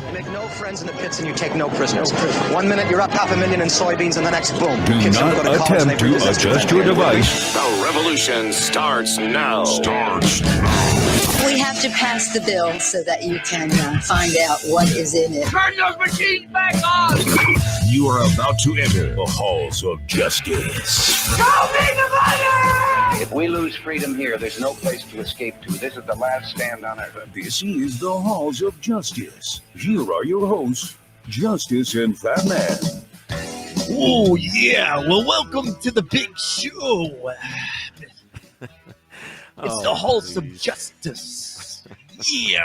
You make no friends in the pits and you take no prisoners. 1 minute you're up $500,000 in soybeans and the next, boom. Do not attempt to adjust your device. The revolution starts now. We have to pass the bill so that you can find out what is in it. Turn those machines back on! You are about to enter the halls of justice. Show me the money! If we lose freedom here, there's no place to escape to. This is the last stand on earth. This is the halls of justice. Here are your hosts, Justice and Fat Man. Oh, yeah. Well, welcome to the big show. It's the halls of justice. Yeah.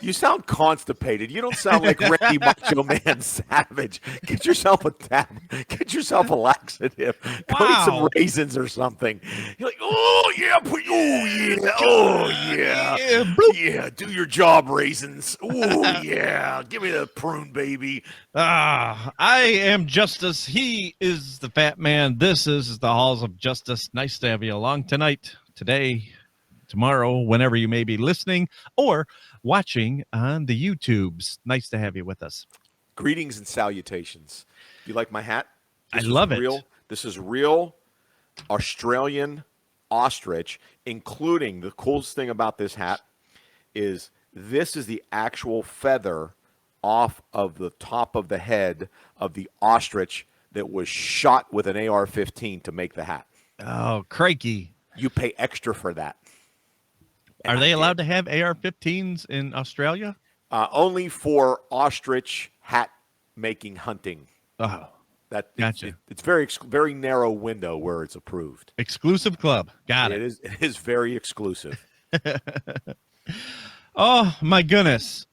You sound constipated. You don't sound like Randy Macho Man Savage. Get yourself a tab. Get yourself a laxative. Go eat some raisins or something. You're like, oh yeah. Yeah, do your job, raisins. Oh yeah, give me the prune, baby. I am Justus. He is the Fat Man. This is the halls of justice. Nice to have you along tonight, today, tomorrow, whenever you may be listening or watching on the YouTubes. Nice to have you with us. Greetings and salutations. You like my hat? I love it. This is real Australian ostrich, including the coolest thing about this hat is this is the actual feather off of the top of the head of the ostrich that was shot with an AR-15 to make the hat. Oh, crikey. You pay extra for that. Are they allowed to have AR-15s in Australia? Only for ostrich hat making hunting. Oh, gotcha. It's very narrow window where it's approved. Exclusive club. Got it. It is very exclusive. Oh my goodness.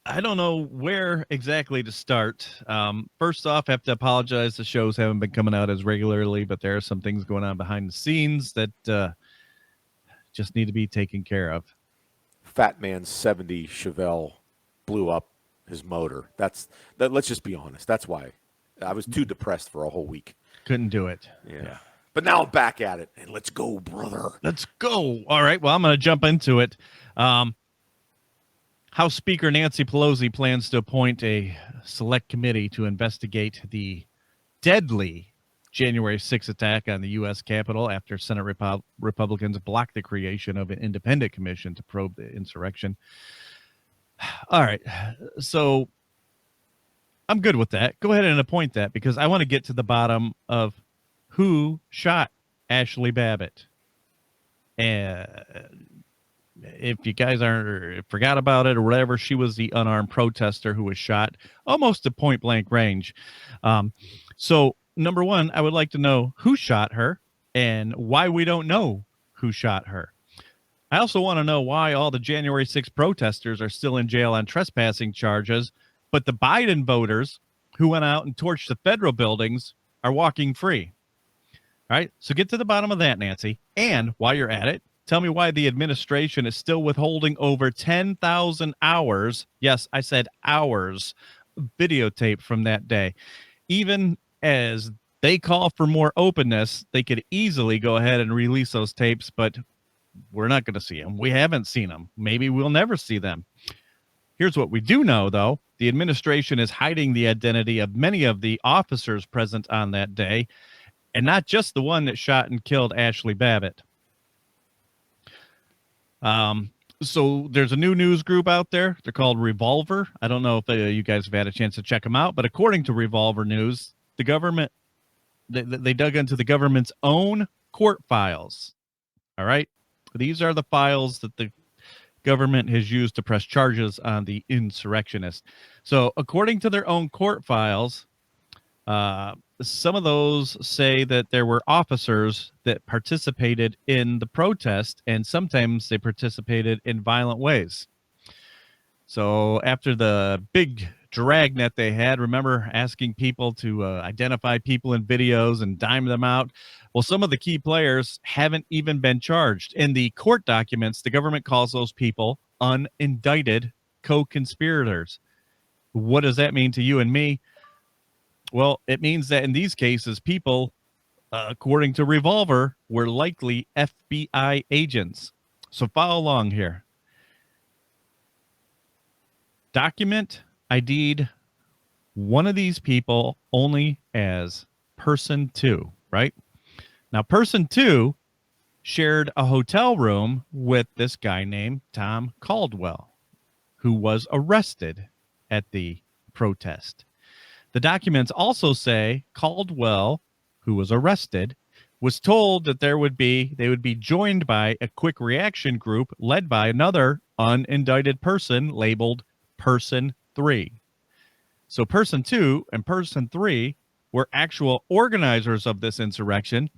I don't know where exactly to start. First off, I have to apologize. The shows haven't been coming out as regularly, but there are some things going on behind the scenes that just need to be taken care of. Fat Man's 70 Chevelle blew up his motor. Let's just be honest. That's why I was too depressed for a whole week. Couldn't do it. Yeah. But now I'm back at it, and let's go, brother. Let's go. All right. Well, I'm going to jump into it. House Speaker Nancy Pelosi plans to appoint a select committee to investigate the deadly January 6th attack on the U.S. Capitol after Senate Republicans blocked the creation of an independent commission to probe the insurrection. All right. So I'm good with that. Go ahead and appoint that because I want to get to the bottom of who shot Ashley Babbitt. And if you guys forgot about it or whatever, she was the unarmed protester who was shot almost to point blank range. So number one, I would like to know who shot her and why we don't know who shot her. I also want to know why all the January 6th protesters are still in jail on trespassing charges, but the Biden voters who went out and torched the federal buildings are walking free. All right, so get to the bottom of that, Nancy. And while you're at it, tell me why the administration is still withholding over 10,000 hours. Yes, I said hours videotape from that day. Even as they call for more openness, they could easily go ahead and release those tapes, but we're not going to see them. We haven't seen them. Maybe we'll never see them. Here's what we do know, though. The administration is hiding the identity of many of the officers present on that day, and not just the one that shot and killed Ashley Babbitt. So there's a new news group out there. They're called Revolver. I don't know if you guys have had a chance to check them out, but according to Revolver News, the government, they dug into the government's own court files. All right. These are the files that the government has used to press charges on the insurrectionists. So according to their own court files, some of those say that there were officers that participated in the protest, and sometimes they participated in violent ways. So after the big dragnet they had, remember asking people to identify people in videos and dime them out? Well, some of the key players haven't even been charged. In the court documents, the government calls those people unindicted co-conspirators. What does that mean to you and me? Well, it means that in these cases, people, according to Revolver, were likely FBI agents. So follow along here. document ID'd one of these people only as person 2, right? Now, person 2 shared a hotel room with this guy named Tom Caldwell, who was arrested at the protest. The documents also say Caldwell, who was arrested, was told that they would be joined by a quick reaction group led by another unindicted person labeled person 3. So person 2 and person 3 were actual organizers of this insurrection.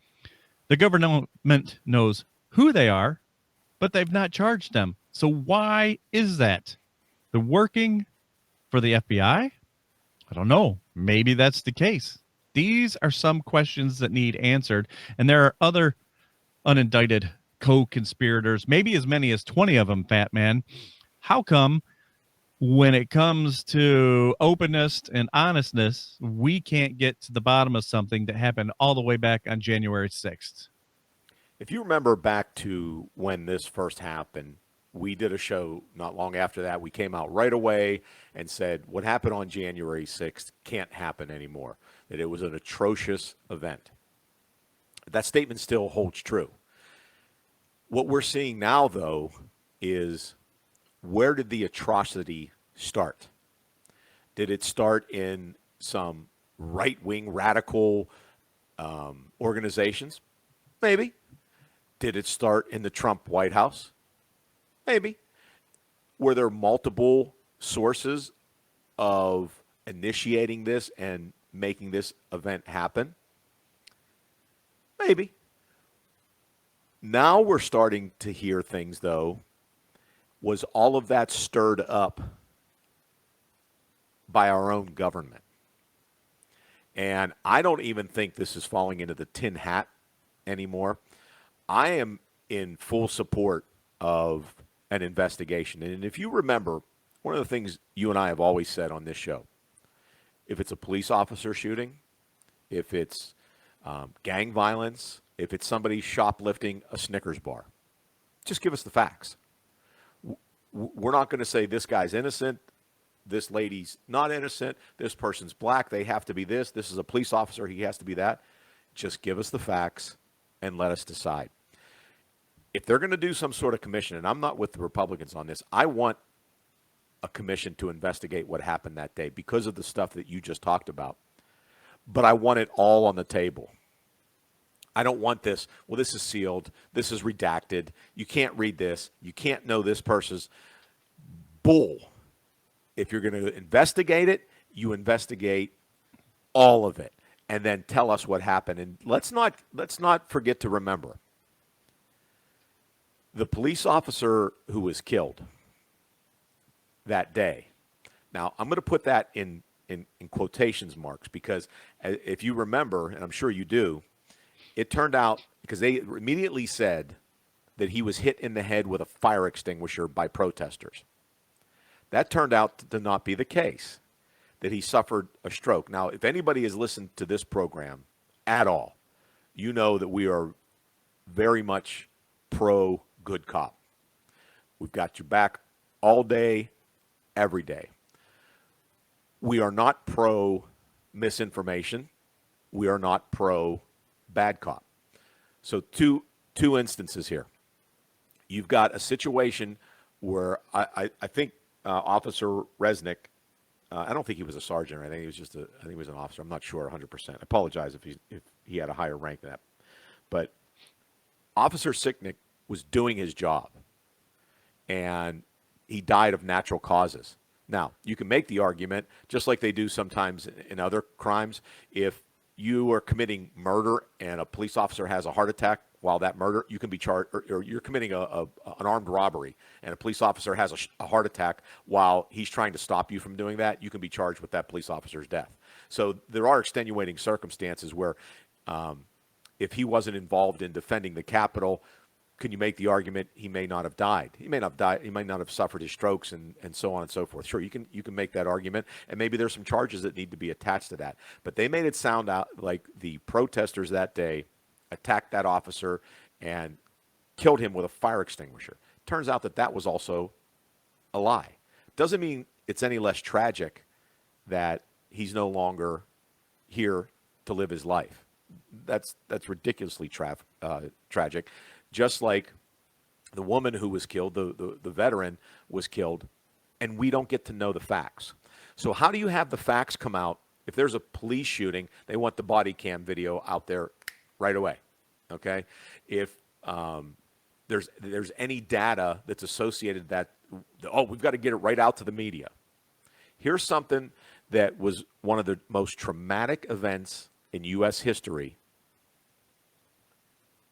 The government knows who they are, but they've not charged them. So why is that? They're working for the FBI? I don't know. Maybe that's the case. These are some questions that need answered. And there are other unindicted co-conspirators, maybe as many as 20 of them, Fat Man. How come when it comes to openness and honestness, we can't get to the bottom of something that happened all the way back on January 6th? If you remember back to when this first happened, we did a show not long after that. We came out right away and said what happened on January 6th can't happen anymore, that it was an atrocious event. That statement still holds true. What we're seeing now, though, is where did the atrocity start? Did it start in some right-wing radical organizations? Maybe. Did it start in the Trump White House? Maybe. Were there multiple sources of initiating this and making this event happen? Maybe. Now we're starting to hear things, though. Was all of that stirred up by our own government? And I don't even think this is falling into the tin hat anymore. I am in full support of an investigation. And if you remember, one of the things you and I have always said on this show, if it's a police officer shooting, if it's gang violence, if it's somebody shoplifting a Snickers bar, just give us the facts. We're not going to say this guy's innocent, this lady's not innocent, this person's black, they have to be this is a police officer, he has to be that. Just give us the facts and let us decide. If they're going to do some sort of commission, and I'm not with the Republicans on this, I want a commission to investigate what happened that day because of the stuff that you just talked about. But I want it all on the table. I don't want this, well, this is sealed, this is redacted, you can't read this, you can't know this person's bull. If you're going to investigate it, you investigate all of it and then tell us what happened. And let's not forget to remember the police officer who was killed that day. Now, I'm going to put that in quotations marks because if you remember, and I'm sure you do, it turned out, because they immediately said that he was hit in the head with a fire extinguisher by protesters. That turned out to not be the case, that he suffered a stroke. Now, if anybody has listened to this program at all, you know that we are very much pro good cop. We've got your back all day, every day. We are not pro misinformation. We are not pro bad cop. So two instances here. You've got a situation where I think Officer Resnick, I don't think he was a sergeant or anything. He was I think he was an officer. I'm not sure 100%. I apologize if he had a higher rank than that. But Officer Sicknick was doing his job, and he died of natural causes. Now, you can make the argument, just like they do sometimes in other crimes, if you are committing murder and a police officer has a heart attack while that murder, you can be charged, or you're committing an armed robbery and a police officer has a heart attack while he's trying to stop you from doing that, you can be charged with that police officer's death. So there are extenuating circumstances where if he wasn't involved in defending the Capitol, can you make the argument he may not have died? He may not have died. He might not have suffered his strokes and so on and so forth. Sure, you can make that argument, and maybe there's some charges that need to be attached to that. But they made it sound out like the protesters that day attacked that officer and killed him with a fire extinguisher. Turns out that was also a lie. Doesn't mean it's any less tragic that he's no longer here to live his life. That's ridiculously tragic. Just like the woman who was killed, the veteran was killed, and we don't get to know the facts. So how do you have the facts come out? If there's a police shooting, they want the body cam video out there right away. Okay? If there's any data that's associated that, we've got to get it right out to the media. Here's something that was one of the most traumatic events in U.S. history,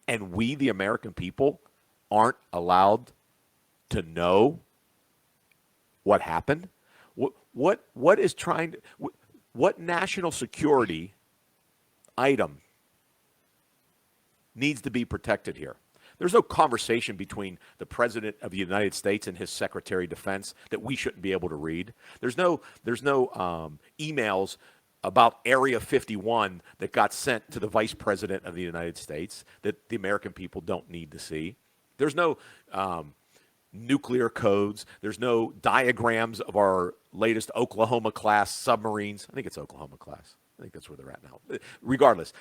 and we, the American people, aren't allowed to know what happened. What is trying to, what national security item needs to be protected here? There's no conversation between the President of the United States and his Secretary of Defense that we shouldn't be able to read. There's no emails about Area 51 that got sent to the Vice President of the United States that the American people don't need to see. There's no nuclear codes. There's no diagrams of our latest Oklahoma-class submarines. I think it's Oklahoma-class. I think that's where they're at now. Regardless,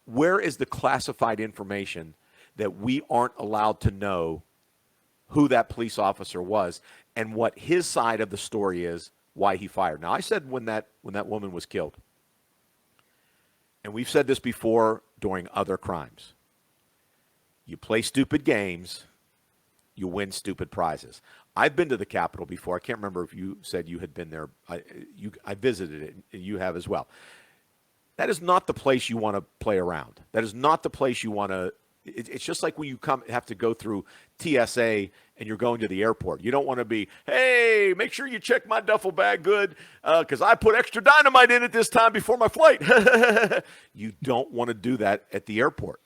where is the classified information that we aren't allowed to know who that police officer was and what his side of the story is, why he fired? Now, I said when that woman was killed, and we've said this before during other crimes, you play stupid games, you win stupid prizes. I've been to the Capitol before. I can't remember if you said you had been there. I visited it, and you have as well. That is not the place you want to play around. That is not the place you want to. It's just like when you have to go through TSA and you're going to the airport. You don't want to be, hey, make sure you check my duffel bag good because I put extra dynamite in it this time before my flight. You don't want to do that at the airport.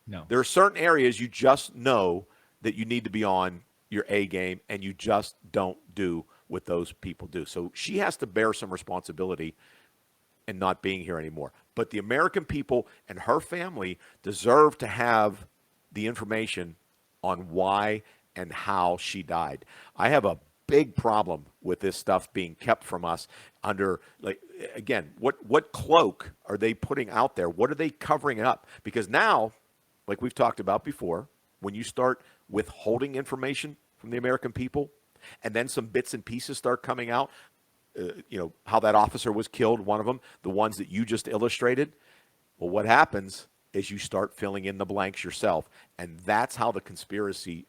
No. There are certain areas you just know that you need to be on your A game, and you just don't do what those people do. So she has to bear some responsibility in not being here anymore. But the American people and her family deserve to have the information on why and how she died. I have a big problem with this stuff being kept from us under, like, again, what cloak are they putting out there? What are they covering up? Because now, like we've talked about before, when you start withholding information from the American people and then some bits and pieces start coming out, how that officer was killed, one of them, the ones that you just illustrated. Well, what happens is you start filling in the blanks yourself. And that's how the conspiracy,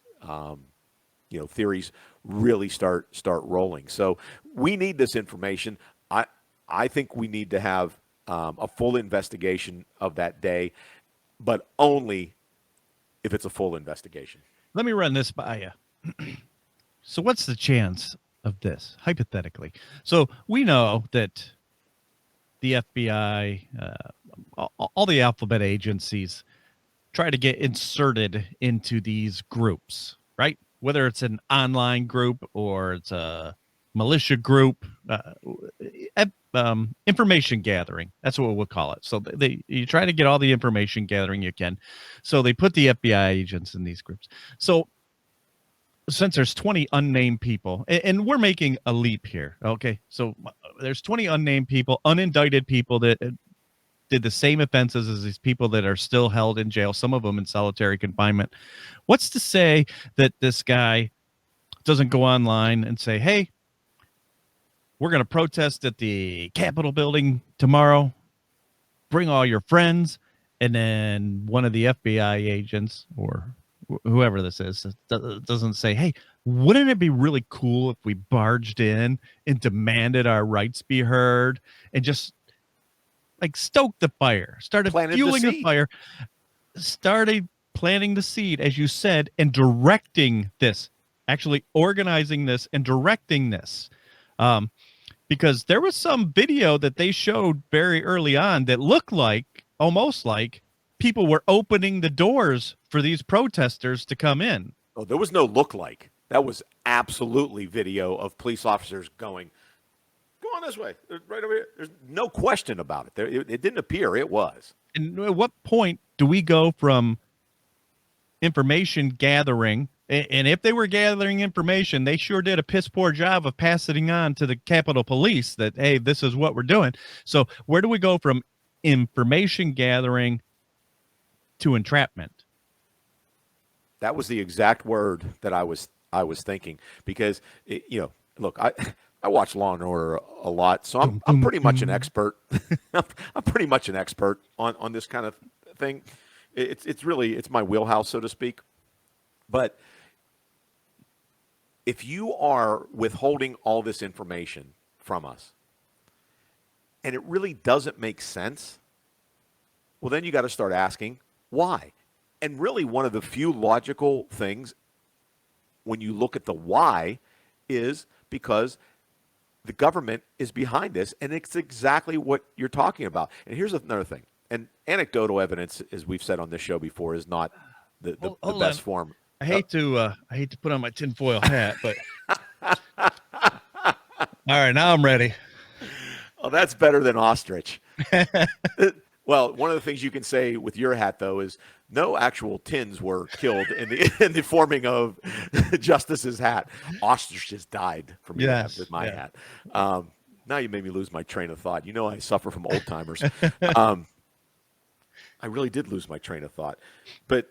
theories really start rolling. So we need this information. I think we need to have a full investigation of that day, but only if it's a full investigation. Let me run this by you. So what's the chance of this, hypothetically? So we know that the FBI, all the alphabet agencies try to get inserted into these groups, right? Whether it's an online group or it's a militia group, information gathering. That's what we'll call it. So you try to get all the information gathering you can. So they put the FBI agents in these groups. So since there's 20 unnamed people, and we're making a leap here, okay? So there's 20 unnamed people, unindicted people that did the same offenses as these people that are still held in jail, some of them in solitary confinement. What's to say that this guy doesn't go online and say, hey, we're going to protest at the Capitol building tomorrow. Bring all your friends. And then one of the FBI agents or whoever this is doesn't say, hey, wouldn't it be really cool if we barged in and demanded our rights be heard and just like stoked the fire, started fueling the fire, started planting the seed, as you said, and directing this, actually organizing this and directing this. Because there was some video that they showed very early on that looked like, almost like, people were opening the doors for these protesters to come in. Oh, there was no look like. That was absolutely video of police officers going, go on this way, right over here. There's no question about it. It didn't appear. It was. And at what point do we go from information gathering And if they were gathering information, they sure did a piss poor job of passing on to the Capitol Police that, hey, this is what we're doing. So where do we go from information gathering to entrapment? That was the exact word that I was thinking, because look, I watch Law and Order a lot, so I'm pretty much an expert. I'm pretty much an expert on this kind of thing. It's my wheelhouse, so to speak. But if you are withholding all this information from us and it really doesn't make sense, well, then you got to start asking why. And really, one of the few logical things when you look at the why is because the government is behind this, and it's exactly what you're talking about. And here's another thing. And anecdotal evidence, as we've said on this show before, is not the best form. I hate to put on my tinfoil hat, but all right, now I'm ready. Oh, that's better than ostrich. Well, one of the things you can say with your hat, though, is no actual tins were killed in the forming of Justus's hat. Ostriches died from with my hat. Now you made me lose my train of thought. You know I suffer from old timers. I really did lose my train of thought, but.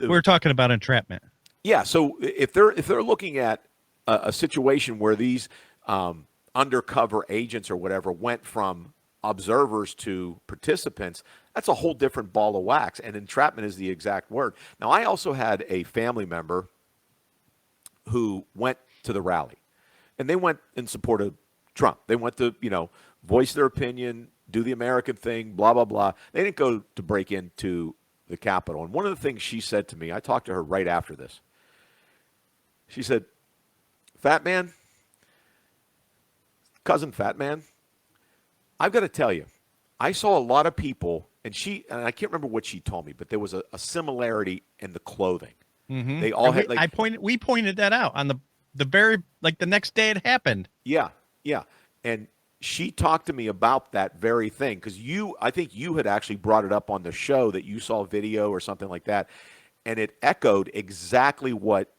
We're talking about entrapment. Yeah. So if they're looking at a situation where these undercover agents or whatever went from observers to participants, that's a whole different ball of wax. And entrapment is the exact word. Now, I also had a family member who went to the rally, and they went in support of Trump. They went to, voice their opinion, do the American thing, blah, blah, blah. They didn't go to break into the Capitol. And one of the things she said to me, I talked to her right after this. She said, Fat Man, cousin Fat Man, I've got to tell you, I saw a lot of people, and I can't remember what she told me, but there was a similarity in the clothing. Mm-hmm. They all had we pointed that out on the very, the next day it happened. Yeah. And she talked to me about that very thing, because I think you had actually brought it up on the show that you saw a video or something like that, and it echoed exactly what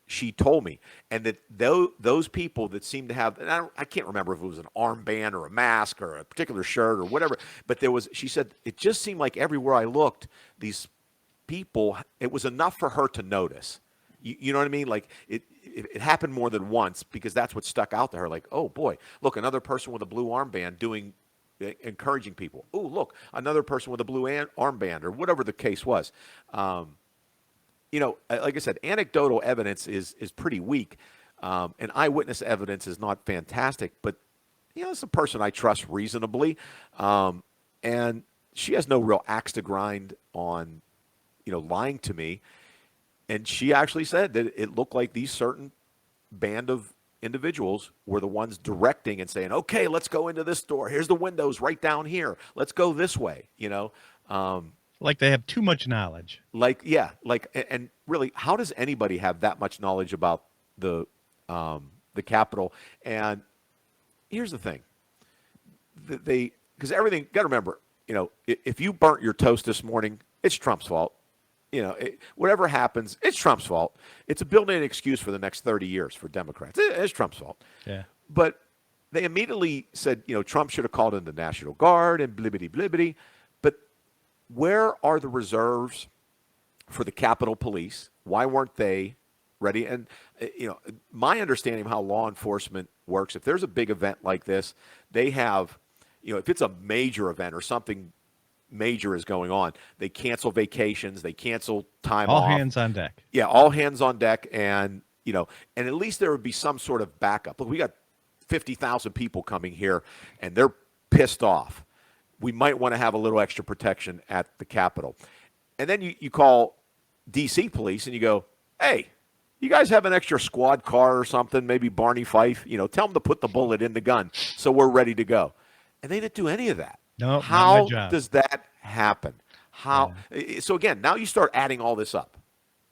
she told me. And that those people that seemed to have, and I can't remember if it was an armband or a mask or a particular shirt or whatever, but she said, it just seemed like everywhere I looked, these people, it was enough for her to notice. You know what I mean? Like it happened more than once, because that's what stuck out to her. Like, oh boy, look, another person with a blue armband encouraging people. Oh, look, another person with a blue armband, or whatever the case was. Like I said, anecdotal evidence is pretty weak, and eyewitness evidence is not fantastic. But it's a person I trust reasonably, and she has no real axe to grind on, lying to me. And she actually said that it looked like these certain band of individuals were the ones directing and saying, okay, let's go into this door. Here's the windows right down here. Let's go this way, Like they have too much knowledge. And really, how does anybody have that much knowledge about the Capitol? And here's the thing. Because everything, got to remember, if you burnt your toast this morning, it's Trump's fault. Whatever happens, it's Trump's fault. It's a built-in excuse for the next 30 years for Democrats. It's Trump's fault. Yeah. But they immediately said, Trump should have called in the National Guard and blibbity-blibbity. But where are the reserves for the Capitol Police? Why weren't they ready? And, my understanding of how law enforcement works, if there's a big event like this, they have, if it's a major event or something major is going on, they cancel vacations, they cancel time off. All hands on deck. Yeah, all hands on deck, and and at least there would be some sort of backup. Look, we got 50,000 people coming here, and they're pissed off. We might want to have a little extra protection at the Capitol. And then you call D.C. police and you go, hey, you guys have an extra squad car or something, maybe Barney Fife, tell them to put the bullet in the gun so we're ready to go. And they didn't do any of that. No, how does that happen? How? Yeah. So again, now you start adding all this up.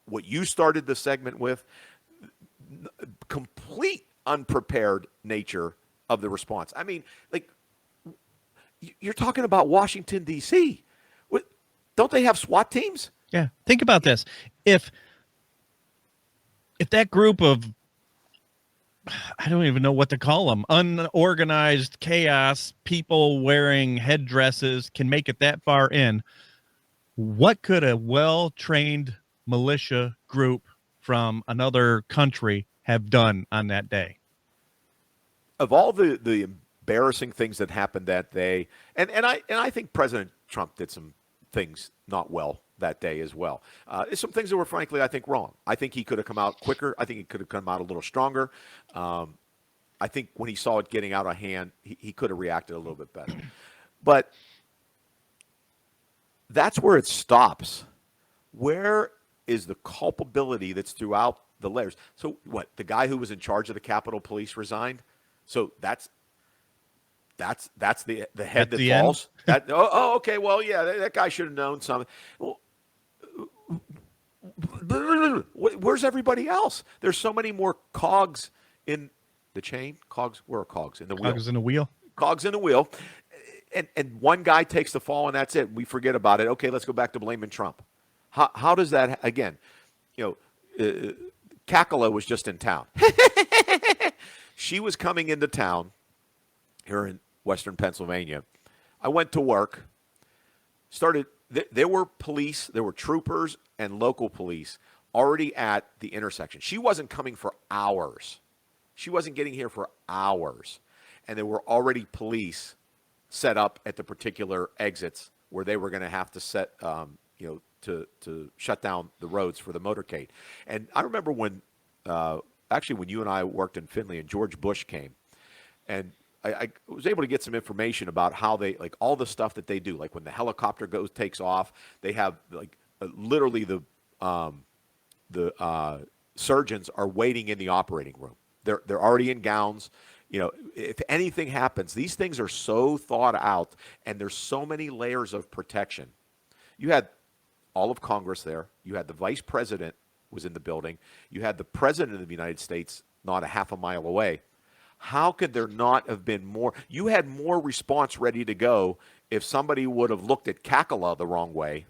What you started the segment with, complete unprepared nature of the response. I mean, you're talking about Washington, D.C. Don't they have SWAT teams? Yeah. Think about this. If if that group of, I don't even know what to call them, unorganized chaos people wearing headdresses can make it that far in, what could a well-trained militia group from another country have done on that day? Of all the embarrassing things that happened that day, and I think President Trump did some things not well that day as well. Some things that were frankly, I think, wrong. I think he could have come out quicker. I think he could have come out a little stronger. I think when he saw it getting out of hand, he could have reacted a little bit better. But that's where it stops. Where is the culpability that's throughout the layers? So what? The guy who was in charge of the Capitol Police resigned. So that's the head that falls. Okay. Well, yeah, that guy should have known something. Well, where's everybody else? There's so many more cogs in the chain. Cogs. Where are cogs in the wheel? Cogs in the wheel. Cogs in the wheel. And one guy takes the fall, and that's it. We forget about it. Okay, let's go back to blaming Trump. How does that again? Kakala was just in town. She was coming into town here in Western Pennsylvania. I went to work. There were police, there were troopers and local police already at the intersection. She wasn't coming for hours. She wasn't getting here for hours. And there were already police set up at the particular exits where they were going to have to set, to shut down the roads for the motorcade. And I remember when you and I worked in Findlay and George Bush came, and I was able to get some information about how they, like, all the stuff that they do. Like when the helicopter takes off, they have literally the surgeons are waiting in the operating room. They're already in gowns. If anything happens, these things are so thought out, and there's so many layers of protection. You had all of Congress there. You had the vice president was in the building. You had the president of the United States not a half a mile away. How could there not have been more? You had more response ready to go if somebody would have looked at Kakala the wrong way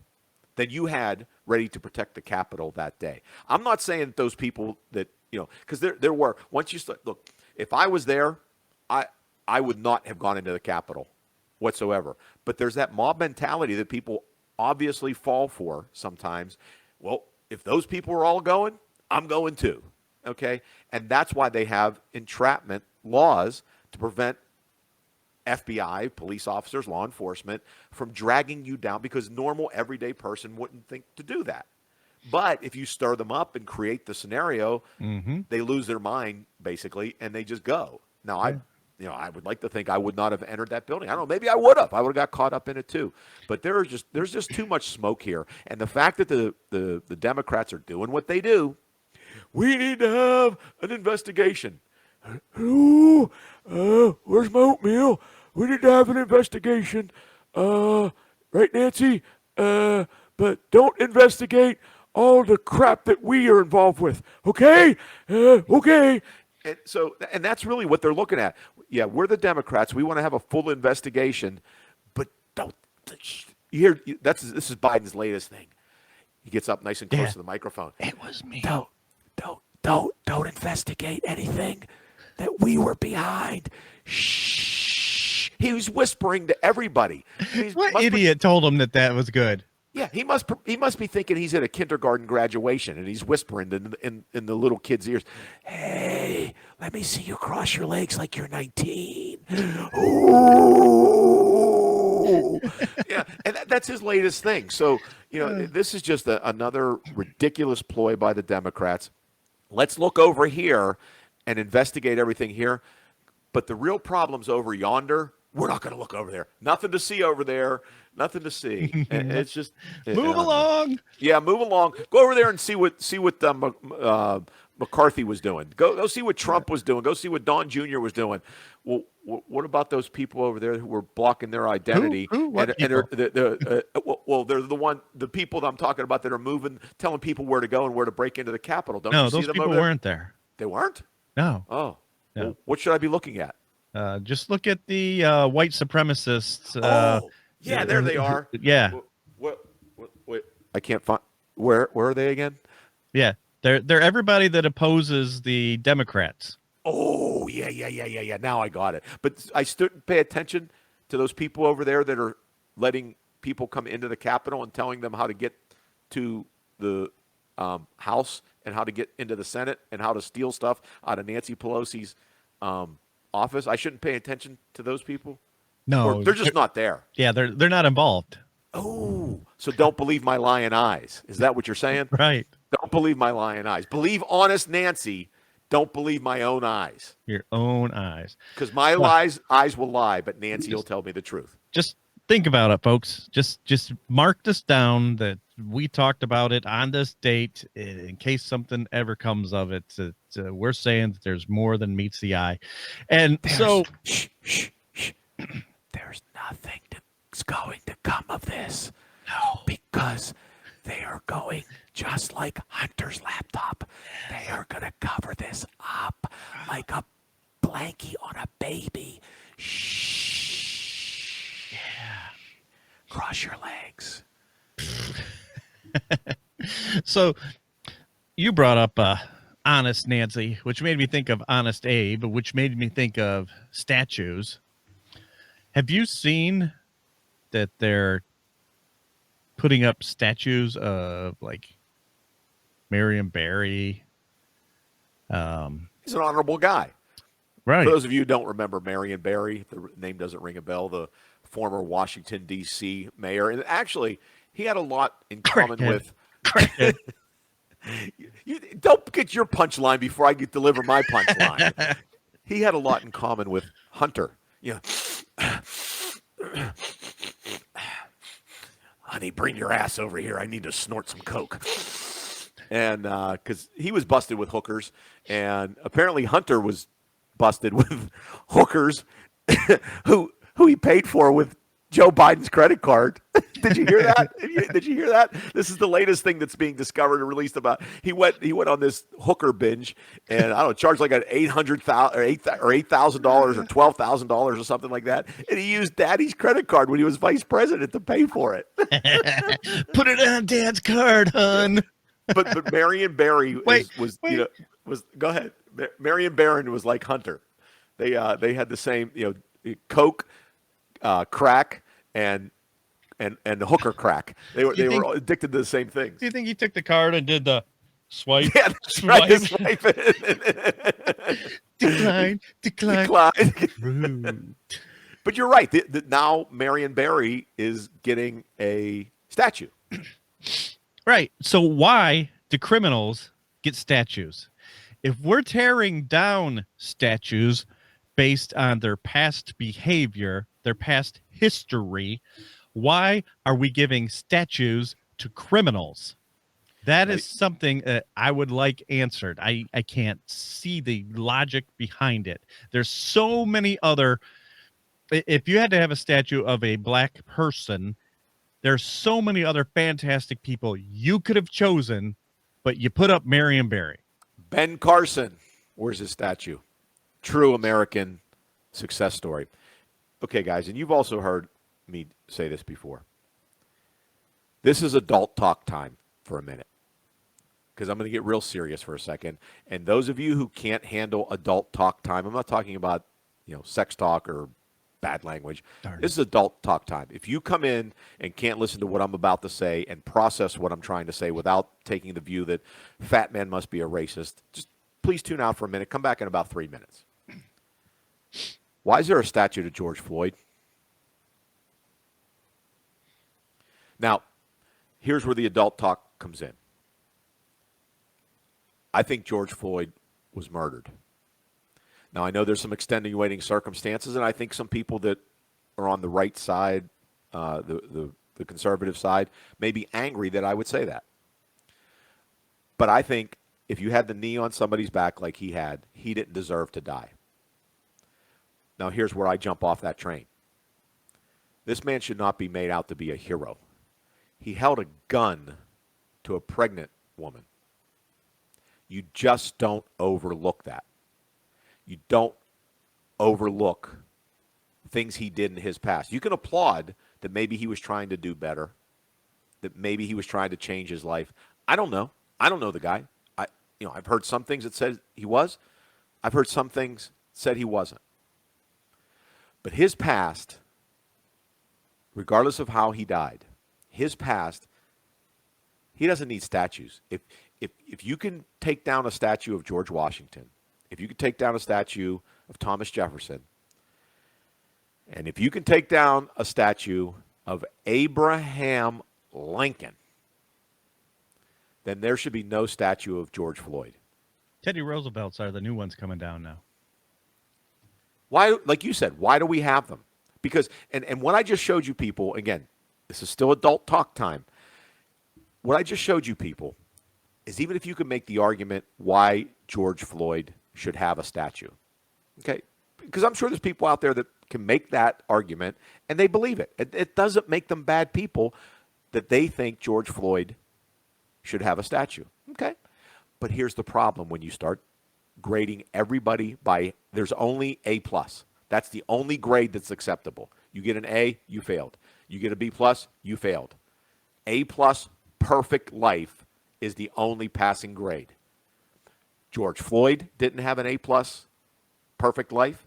than you had ready to protect the Capitol that day. I'm not saying that those people that, because there were, once you start, look, if I was there, I would not have gone into the Capitol whatsoever. But there's that mob mentality that people obviously fall for sometimes. Well, if those people are all going, I'm going too. Okay? And that's why they have entrapment laws to prevent FBI, police officers, law enforcement from dragging you down, because normal everyday person wouldn't think to do that. But if you stir them up and create the scenario, they lose their mind basically, and they just go. Now, I would like to think I would not have entered that building. I don't know. Maybe I would have. I would have got caught up in it too. But there's just too much smoke here, and the fact that the Democrats are doing what they do, we need to have an investigation. Hello, where's my oatmeal? We need to have an investigation. Right, Nancy? But don't investigate all the crap that we are involved with. Okay? Okay. And that's really what they're looking at. Yeah, we're the Democrats. We want to have a full investigation, but don't. You hear? This is Biden's latest thing. He gets up nice and close to the microphone. It was me. Don't investigate anything that we were behind. Shh. He was whispering to everybody. What idiot told him that was good? Yeah, he must be thinking he's at a kindergarten graduation, and he's whispering in the little kid's ears. Hey, let me see you cross your legs like you're 19. Ooh. Yeah, and that's his latest thing. So, this is just another ridiculous ploy by the Democrats. Let's look over here and investigate everything here. But the real problem's over yonder. We're not going to look over there. Nothing to see over there. Nothing to see. And it's just move along. Yeah, move along. Go over there and see what McCarthy was doing. Go see what Trump was doing. Go see what Don Jr. was doing. Well, what about those people over there who were blocking their identity? What they're the people that I'm talking about that are moving, telling people where to go and where to break into the Capitol. Don't you see those them people over there? weren't there. They weren't? No. Oh. No. Well, what should I be looking at? Just look at the white supremacists. Yeah, there they are. Yeah. What? I can't find. Where are they again? Yeah. They're everybody that opposes the Democrats. Oh, yeah. Now I got it. But I stood pay attention to those people over there that are letting people come into the Capitol and telling them how to get to the House and how to get into the Senate and how to steal stuff out of Nancy Pelosi's office. I shouldn't pay attention to those people. No, Or they're just not there. Yeah, they're not involved. Oh, so don't believe my lying eyes. Is that what you're saying? Right. Don't believe my lying eyes. Believe honest Nancy. Don't believe my own eyes. Your own eyes. Because my eyes will lie, but Nancy will tell me the truth. Just think about it, folks. Just mark this down that we talked about it on this date in case something ever comes of it. We're saying that there's more than meets the eye. And Shh. There's nothing that's going to come of this. No. Because they are going just like Hunter's laptop. They are going to cover this up like a blankie on a baby. Shh. Yeah. Cross your legs. So you brought up Honest Nancy, which made me think of Honest Abe, which made me think of statues. Have you seen that they're putting up statues of like Marion Barry? He's an honorable guy. Right. For those of you who don't remember Marion Barry, the name doesn't ring a bell, the former Washington, D.C. mayor. And actually, he had a lot in common with... You don't get your punchline before I deliver my punchline. He had a lot in common with Hunter. Yeah. Honey, bring your ass over here. I need to snort some coke. And because he was busted with hookers, and apparently Hunter was busted with hookers who he paid for with Joe Biden's credit card. Did you hear that? Did you hear that? This is the latest thing that's being discovered and released about. He went on this hooker binge, and I don't know, charged like an $800,000 or $8,000 or $12,000 or something like that. And he used Daddy's credit card when he was vice president to pay for it. Put it on Dad's card, hun. But Marion Barry was go ahead. Marion Barron was like Hunter. They had the same coke, crack, and the hooker crack. They were addicted to the same things. Do you think he took the card and did the swipe? Yeah, that's right. Swipe it. Decline. Rude. But you're right. Now Marion Barry is getting a statue. Right. So why do criminals get statues? If we're tearing down statues based on their past behavior, their past history, why are we giving statues to criminals? That is something that I would like answered. I can't see the logic behind it. There's so many other. If you had to have a statue of a black person, there's so many other fantastic people you could have chosen, but you put up Marion Barry. Ben Carson, where's his statue? True American success story. Okay, guys, and you've also heard me say this before. This is adult talk time for a minute, because I'm going to get real serious for a second. And those of you who can't handle adult talk time, I'm not talking about sex talk or bad language. This is adult talk time. If you come in and can't listen to what I'm about to say and process what I'm trying to say without taking the view that fat men must be a racist, just please tune out for a minute. Come back in about 3 minutes. Why is there a statue to George Floyd? Now, here's where the adult talk comes in. I think George Floyd was murdered. Now, I know there's some extenuating circumstances, and I think some people that are on the right side, the conservative side, may be angry that I would say that. But I think if you had the knee on somebody's back like he had, he didn't deserve to die. Now, here's where I jump off that train. This man should not be made out to be a hero. He held a gun to a pregnant woman. You just don't overlook that. You don't overlook things he did in his past. You can applaud that maybe he was trying to do better, that maybe he was trying to change his life. I don't know. I don't know the guy. I've heard some things that said he was. I've heard some things said he wasn't. But his past, regardless of how he died, his past, he doesn't need statues. If you can take down a statue of George Washington, if you can take down a statue of Thomas Jefferson, and if you can take down a statue of Abraham Lincoln, then there should be no statue of George Floyd. Teddy Roosevelt's are the new ones coming down now. Why, like you said, why do we have them? Because, and what I just showed you people, again, this is still adult talk time. What I just showed you people is even if you could make the argument why George Floyd should have a statue, okay? Because I'm sure there's people out there that can make that argument, and they believe it. It doesn't make them bad people that they think George Floyd should have a statue, okay? But here's the problem when you start grading everybody by, there's only A+. That's the only grade that's acceptable. You get an A, you failed. You get a B+, you failed. A+, perfect life is the only passing grade. George Floyd didn't have an A+, perfect life.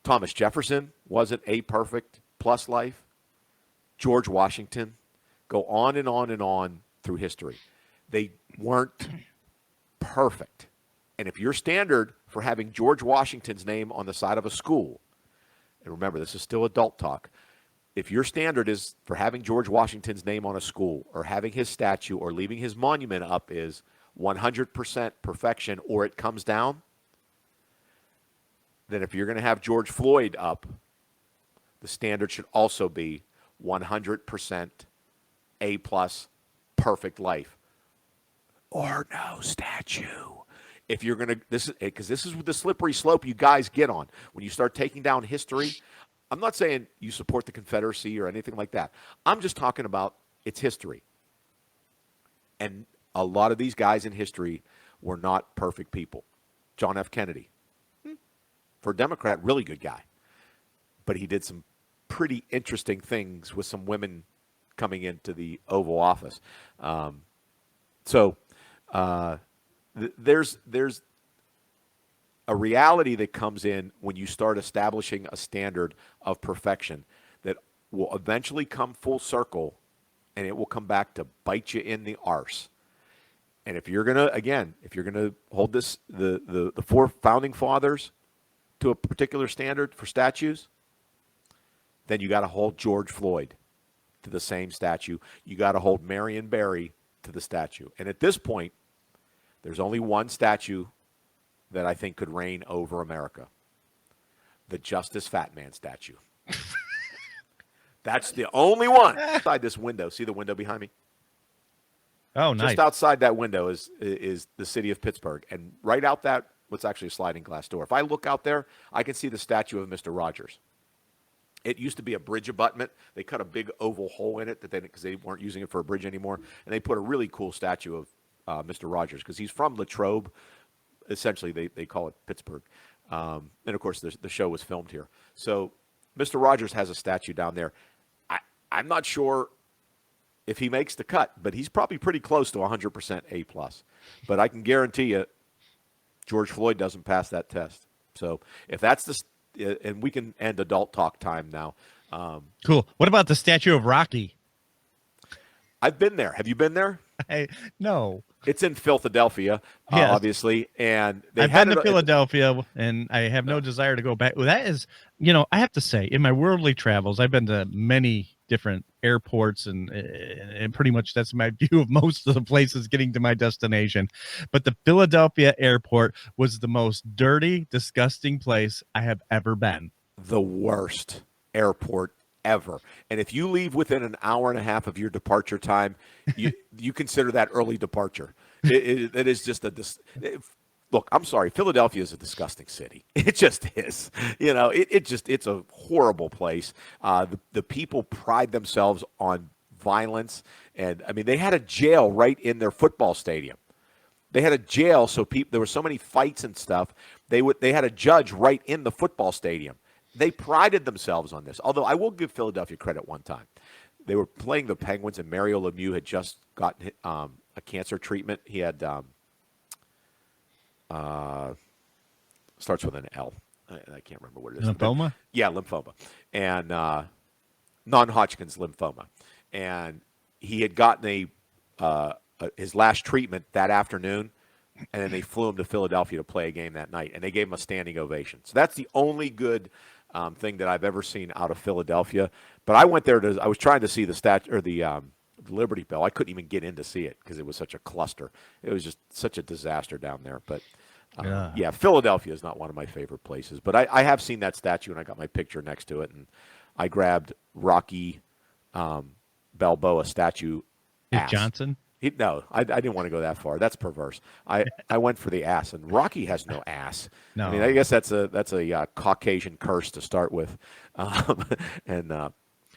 Thomas Jefferson wasn't a perfect plus life. George Washington. Go on and on and on through history. They weren't perfect. And if your standard for having George Washington's name on the side of a school, and remember, this is still adult talk, if your standard is for having George Washington's name on a school or having his statue or leaving his monument up is 100% perfection or it comes down, then if you're going to have George Floyd up, the standard should also be 100% A+, perfect life. Or no statue. If you're going to, this is the slippery slope you guys get on. When you start taking down history, I'm not saying you support the Confederacy or anything like that. I'm just talking about its history. And a lot of these guys in history were not perfect people. John F. Kennedy, for a Democrat, really good guy. But he did some pretty interesting things with some women coming into the Oval Office. There's a reality that comes in when you start establishing a standard of perfection that will eventually come full circle, and it will come back to bite you in the arse. And if you're gonna hold this the four founding fathers to a particular standard for statues, then you got to hold George Floyd to the same statue. You got to hold Marion Barry to the statue. And at this point, there's only one statue that I think could reign over America. The Justus Fat Man statue. That's the only one. Outside this window, see the window behind me? Oh, nice. Just outside that window is the city of Pittsburgh. And right out that, what's actually a sliding glass door. If I look out there, I can see the statue of Mr. Rogers. It used to be a bridge abutment. They cut a big oval hole in it because they weren't using it for a bridge anymore. And they put a really cool statue of Mr. Rogers because he's from Latrobe. Essentially, they call it Pittsburgh. And, of course, the show was filmed here. So Mr. Rogers has a statue down there. I'm not sure if he makes the cut, but he's probably pretty close to 100% A+. But I can guarantee you George Floyd doesn't pass that test. So if that's and we can end adult talk time now. Cool. What about the statue of Rocky? I've been there. Have you been there? No. It's in Philadelphia, Yes. Obviously. And I've been to Philadelphia, and I have no desire to go back. Well, that is, I have to say, in my worldly travels, I've been to many different airports, and pretty much that's my view of most of the places getting to my destination. But the Philadelphia airport was the most dirty, disgusting place I have ever been. The worst airport ever. And if you leave within an hour and a half of your departure time, you consider that early departure. It is just look, I'm sorry, Philadelphia is a disgusting city. It just is. It's a horrible place. The people pride themselves on violence. And, I mean, they had a jail right in their football stadium. They had a jail, so there were so many fights and stuff. They had a judge right in the football stadium. They prided themselves on this. Although I will give Philadelphia credit one time. They were playing the Penguins, and Mario Lemieux had just gotten a cancer treatment. He had starts with an L. I can't remember what it is. Lymphoma? Yeah, lymphoma, and non-Hodgkin's lymphoma, and he had gotten his last treatment that afternoon, and then they flew him to Philadelphia to play a game that night, and they gave him a standing ovation. So that's the only good thing that I've ever seen out of Philadelphia. But I went there I was trying to see the Liberty Bell. I couldn't even get in to see it because it was such a cluster. It was just such a disaster down there. But yeah, Philadelphia is not one of my favorite places. But I have seen that statue, and I got my picture next to it, and I grabbed Rocky Balboa statue. Johnson? No, I didn't want to go that far. That's perverse. I went for the ass, and Rocky has no ass. No. I mean, I guess that's a Caucasian curse to start with. And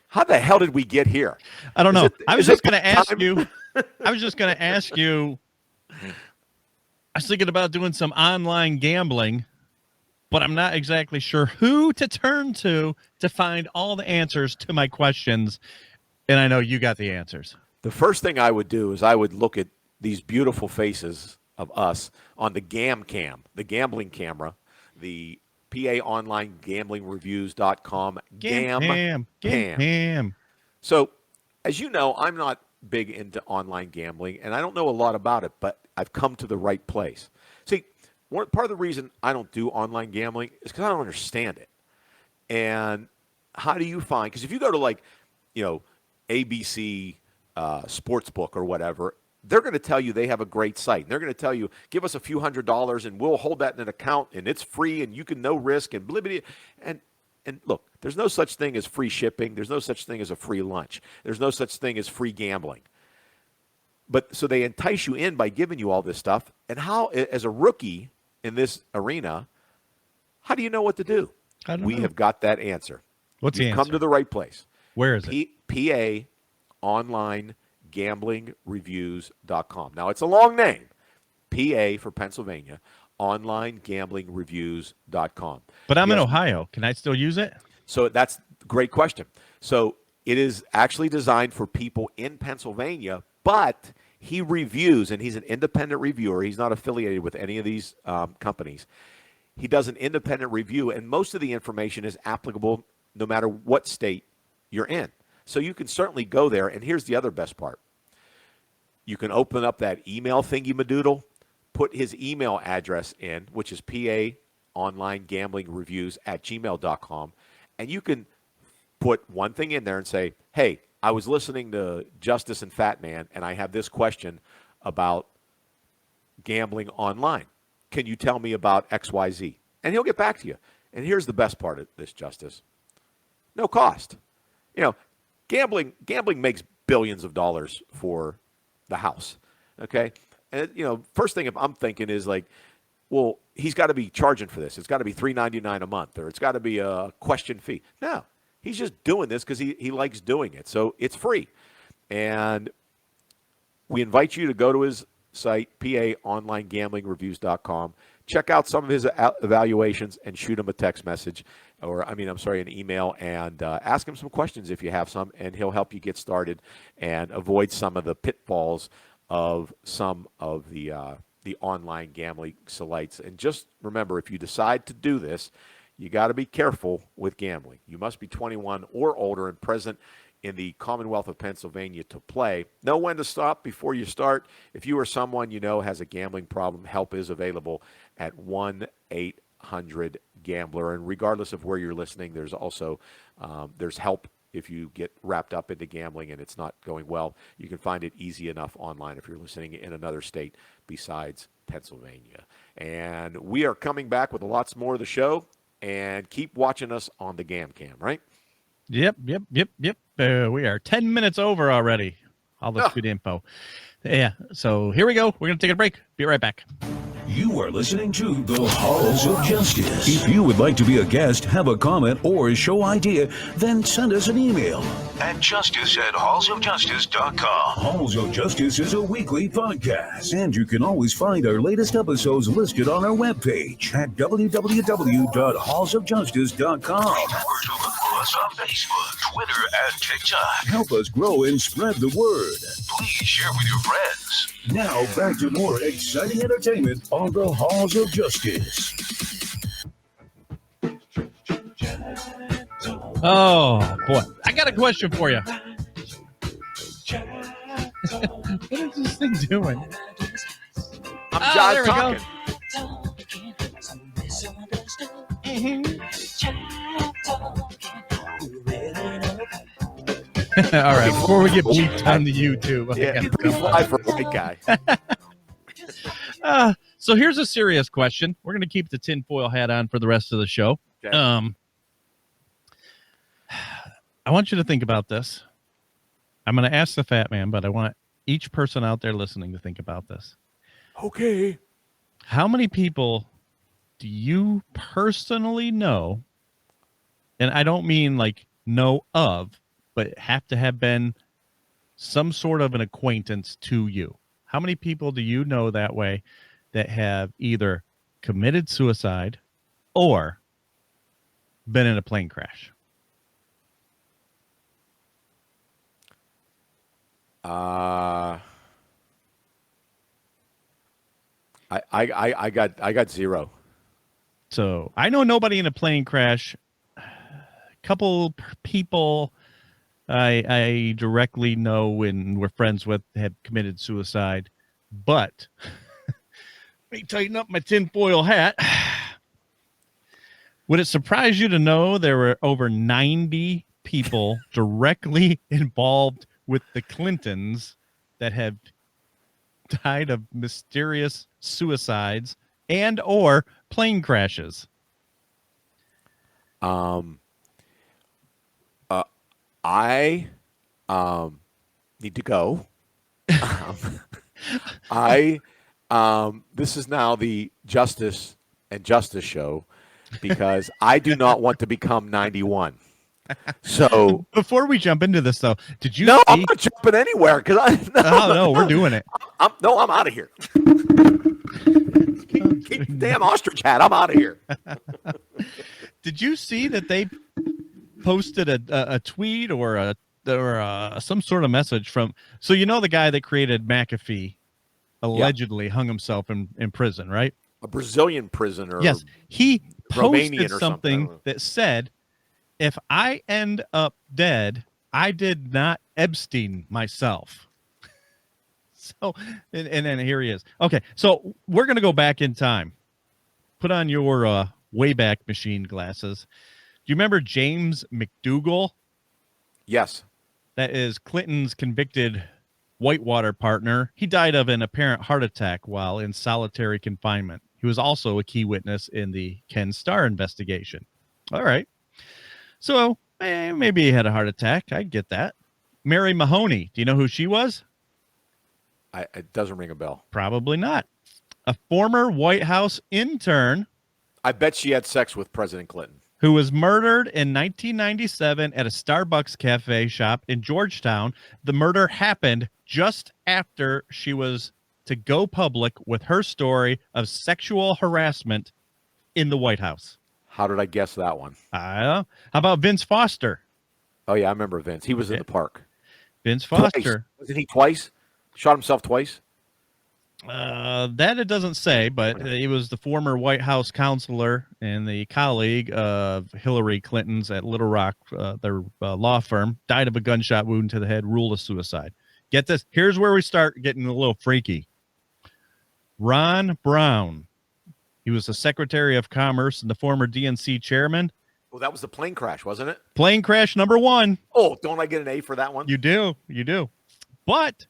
how the hell did we get here? I don't know. I was just going to ask time? you. I was thinking about doing some online gambling, but I'm not exactly sure who to turn to find all the answers to my questions. And I know you got the answers. The first thing I would do is I would look at these beautiful faces of us on the GamCam, the gambling camera, the PA Online Gambling Reviews.com Gam. So, as you know, I'm not big into online gambling, and I don't know a lot about it, but I've come to the right place. See, part of the reason I don't do online gambling is because I don't understand it. And how do you find? Because if you go to ABC Sportsbook or whatever, they're going to tell you they have a great site. And they're going to tell you, give us a few $100s and we'll hold that in an account and it's free and you can no risk and blah, blah, blah. And look, there's no such thing as free shipping. There's no such thing as a free lunch. There's no such thing as free gambling. But so they entice you in by giving you all this stuff. And how, as a rookie in this arena, how do you know what to do? We have got that answer. What's the You've answer? come to the right place. Where is it? PA Online Gambling Reviews.com. Now, it's a long name. PA for Pennsylvania, Online Gambling Reviews.com. But I'm in Ohio. Can I still use it? So that's a great question. So it is actually designed for people in Pennsylvania, but he reviews, and he's an independent reviewer. He's not affiliated with any of these companies. He does an independent review, and most of the information is applicable no matter what state you're in. So you can certainly go there, and here's the other best part. You can open up that email thingy-madoodle, put his email address in, which is paonlinegamblingReviews@gmail.com, and you can put one thing in there and say, hey, I was listening to Justus and Fat Man, and I have this question about gambling online. Can you tell me about XYZ? And he'll get back to you. And here's the best part of this, Justus. No cost. Gambling makes billions of dollars for the house, okay? And, first thing I'm thinking is well, he's got to be charging for this. It's got to be $3.99 a month, or it's got to be a question fee. No, he's just doing this because he likes doing it. So it's free. And we invite you to go to his site, paonlinegamblingreviews.com. Check out some of his evaluations and shoot him a text message, an email, and ask him some questions if you have some, and he'll help you get started and avoid some of the pitfalls of some of the online gambling sites. And just remember, if you decide to do this, you got to be careful with gambling. You must be 21 or older and present in the Commonwealth of Pennsylvania to play. Know when to stop before you start. If you or someone you know has a gambling problem, help is available at 1-800-GAMBLER. And regardless of where you're listening, there's also there's help if you get wrapped up into gambling and it's not going well. You can find it easy enough online if you're listening in another state besides Pennsylvania. And we are coming back with lots more of the show. And keep watching us on the GamCam, right? Yep. We are 10 minutes over already. All this good info. Yeah, so here we go. We're going to take a break. Be right back. You are listening to The Halls of Justice. If you would like to be a guest, have a comment, or a show idea, then send us an email at justice@hallsofjustice.com. Halls of Justice is a weekly podcast, and you can always find our latest episodes listed on our webpage at www.hallsofjustice.com. us on Facebook, Twitter, and TikTok. Help us grow and spread the word. Please share with your friends. Now back to more exciting entertainment on the Halls of Justice. Oh, boy. I got a question for you. What is this thing doing? I'm John there we talking. All right, before we get bleeped on the YouTube. Yeah, he's pretty fly for a white guy. So here's a serious question. We're going to keep the tinfoil hat on for the rest of the show. Okay. I want you to think about this. I'm going to ask the fat man, but I want each person out there listening to think about this. Okay. How many people do you personally know? And I don't mean like know of, but have to have been some sort of an acquaintance to you. How many people do you know that way that have either committed suicide or been in a plane crash? I got zero. So I know nobody in a plane crash. A couple people I directly know and we're friends with have committed suicide. But let me tighten up my tinfoil hat. Would it surprise you to know there were over 90 people directly involved with the Clintons that have died of mysterious suicides and or plane crashes? I need to go. This is now the Justus and Justice show because I do not want to become 91. So before we jump into this, though, did you? No, I'm not jumping anywhere because no, we're doing it. I'm out of here. Keep the damn ostrich hat. I'm out of here. Did you see that they posted a tweet or some sort of message from? So you know the guy that created McAfee allegedly hung himself in prison, right? A Brazilian prisoner. Yes, he Romanian posted or something that said, "If I end up dead, I did not Epstein myself." So, and then here he is. Okay, so we're going to go back in time. Put on your Wayback Machine glasses. Do you remember James McDougal? Yes. That is Clinton's convicted Whitewater partner. He died of an apparent heart attack while in solitary confinement. He was also a key witness in the Ken Starr investigation. All right. So maybe he had a heart attack. I get that. Mary Mahoney. Do you know who she was? It doesn't ring a bell. Probably not. A former White House intern. I bet she had sex with President Clinton. Who was murdered in 1997 at a Starbucks cafe shop in Georgetown. The murder happened just after she was to go public with her story of sexual harassment in the White House. How did I guess that one? How about Vince Foster? Oh, yeah, I remember Vince. He was in the park. Vince Foster. Twice. Wasn't he twice? Shot himself twice? That it doesn't say, but he was the former White House counselor and the colleague of Hillary Clinton's at Little Rock, their law firm, died of a gunshot wound to the head, ruled a suicide. Get this. Here's where we start getting a little freaky. Ron Brown. He was the Secretary of Commerce and the former DNC chairman. Well, that was the plane crash, wasn't it? Plane crash number 1. Oh, don't I get an A for that one? You do. You do. But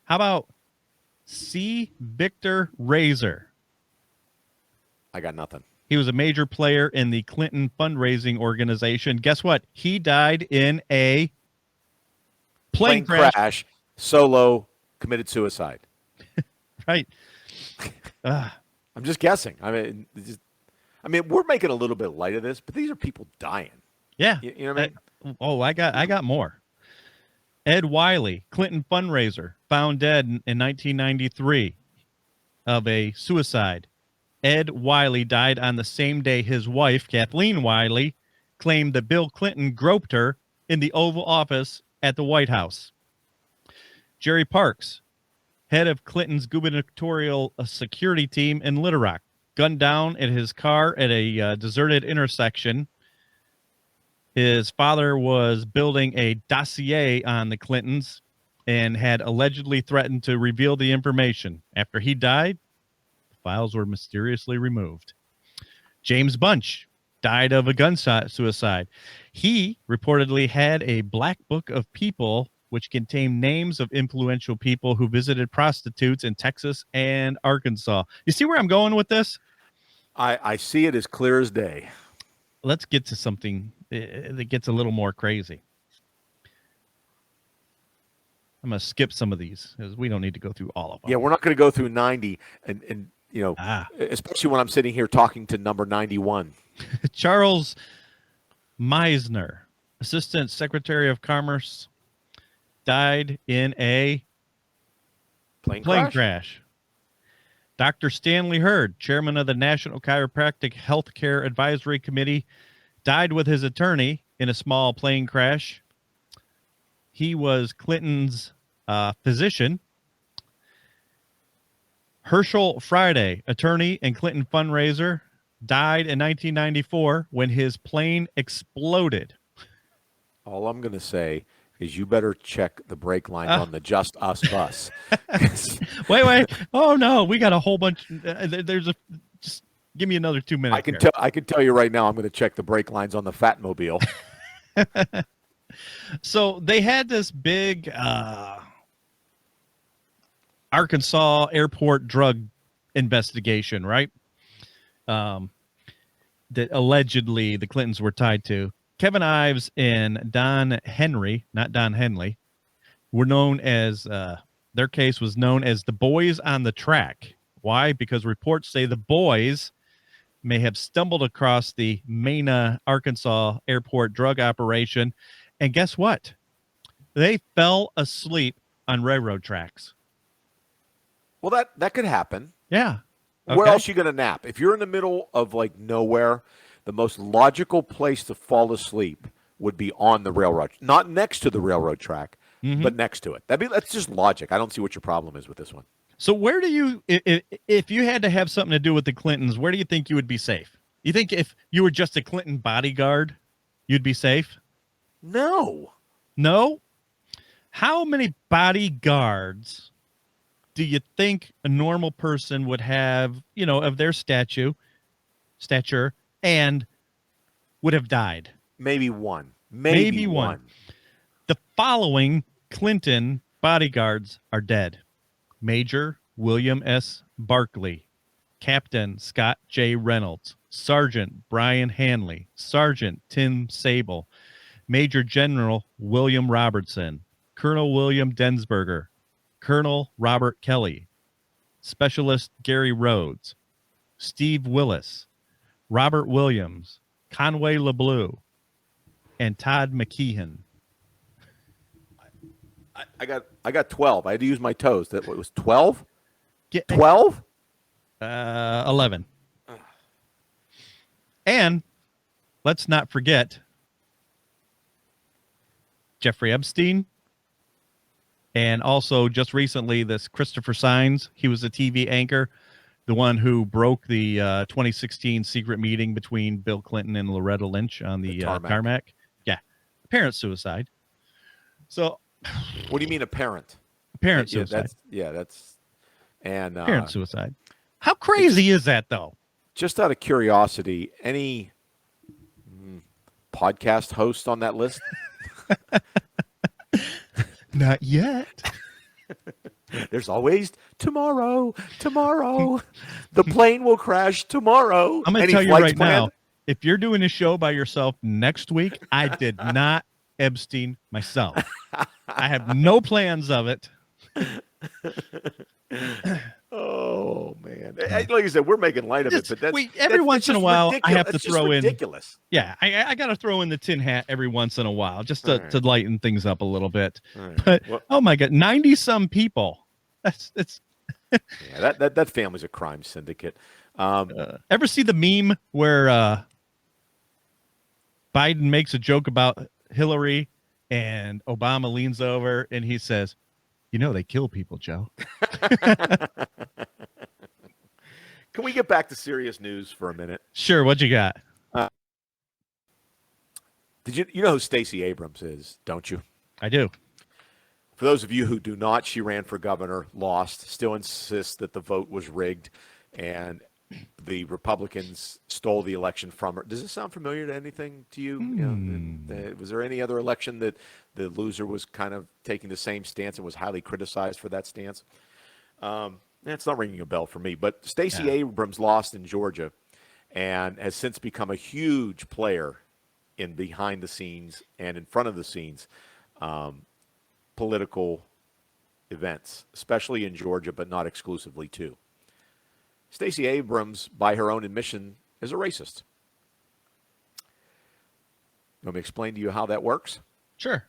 how about C. Victor Razor? I got nothing. He was a major player in the Clinton fundraising organization. Guess what? He died in a plane crash. Solo, committed suicide. Right. I'm just guessing. I mean, we're making a little bit light of this, but these are people dying. Yeah. You know what I mean? I got more. Ed Wiley, Clinton fundraiser, found dead in 1993 of a suicide. Ed Wiley died on the same day his wife, Kathleen Wiley, claimed that Bill Clinton groped her in the Oval Office at the White House. Jerry Parks, head of Clinton's gubernatorial security team in Little Rock, gunned down at his car at a deserted intersection. His father was building a dossier on the Clintons and had allegedly threatened to reveal the information. After he died, the files were mysteriously removed. James Bunch died of a gunshot suicide. He reportedly had a black book of people which contained names of influential people who visited prostitutes in Texas and Arkansas. You see where I'm going with this? I see it as clear as day. Let's get to something that gets a little more crazy. I'm going to skip some of these because we don't need to go through all of them. Yeah, we're not going to go through 90 and you know, especially when I'm sitting here talking to number 91. Charles Meisner, Assistant Secretary of Commerce, died in a plane crash. Dr. Stanley Hurd, chairman of the National Chiropractic Healthcare Advisory Committee, died with his attorney in a small plane crash. He was Clinton's physician. Herschel Friday, attorney and Clinton fundraiser, died in 1994 when his plane exploded. All I'm going to say is you better check the brake lines on the Just Us bus. Wait. Oh, no. We got a whole bunch. Just give me another 2 minutes. I can tell you right now I'm going to check the brake lines on the Fatmobile. So they had this big Arkansas airport drug investigation, right? That allegedly the Clintons were tied to. Kevin Ives and Don Henry, not Don Henley, were known as, their case was known as the Boys on the Track. Why? Because reports say the boys may have stumbled across the Mena, Arkansas airport drug operation. And guess what? They fell asleep on railroad tracks. Well, that could happen. Yeah. Okay. Where else are you going to nap? If you're in the middle of like nowhere, the most logical place to fall asleep would be on the railroad, not next to the railroad track, but next to it. That's just logic. I don't see what your problem is with this one. So where do you, if you had to have something to do with the Clintons, where do you think you would be safe? You think if you were just a Clinton bodyguard, you'd be safe? No. No? How many bodyguards do you think a normal person would have, of their stature, and would have died? Maybe one. Maybe one. The following Clinton bodyguards are dead. Major William S. Barkley, Captain Scott J. Reynolds, Sergeant Brian Hanley, Sergeant Tim Sable, Major General William Robertson, Colonel William Densberger, Colonel Robert Kelly, Specialist Gary Rhodes, Steve Willis, Robert Williams, Conway LeBleu, and Todd McKeehan. I got 12. I had to use my toes. That was 12? 12? 11. And let's not forget Jeffrey Epstein, and also just recently this Christopher Sines. He was a TV anchor, the one who broke the 2016 secret meeting between Bill Clinton and Loretta Lynch on the tarmac. Yeah, apparent suicide. So, what do you mean apparent? Apparent suicide. That's apparent suicide. How crazy is that, though? Just out of curiosity, any podcast host on that list? Not yet. There's always tomorrow. The plane will crash tomorrow. I'm going to tell you right now, if you're doing a show by yourself next week, I did not Epstein myself. I have no plans of it. Oh man! Like I said, we're making light of it, but every once in a while I have to throw in ridiculous. Yeah, I got to throw in the tin hat every once in a while just to lighten things up a little bit. Right. But oh my God, 90-some people. It's yeah, that family's a crime syndicate. Ever see the meme where Biden makes a joke about Hillary, and Obama leans over and he says, "You know they kill people, Joe." Can we get back to serious news for a minute? Sure. What you got? Did you know who Stacey Abrams is, don't you? I do. For those of you who do not, she ran for governor, lost, still insists that the vote was rigged, and the Republicans stole the election from her. Does this sound familiar to anything to you? Was there any other election that the loser was kind of taking the same stance and was highly criticized for that stance? It's not ringing a bell for me. But Stacey Abrams lost in Georgia and has since become a huge player in behind the scenes and in front of the scenes political events, especially in Georgia, but not exclusively too. Stacey Abrams, by her own admission, is a racist. Let me explain to you how that works. Sure.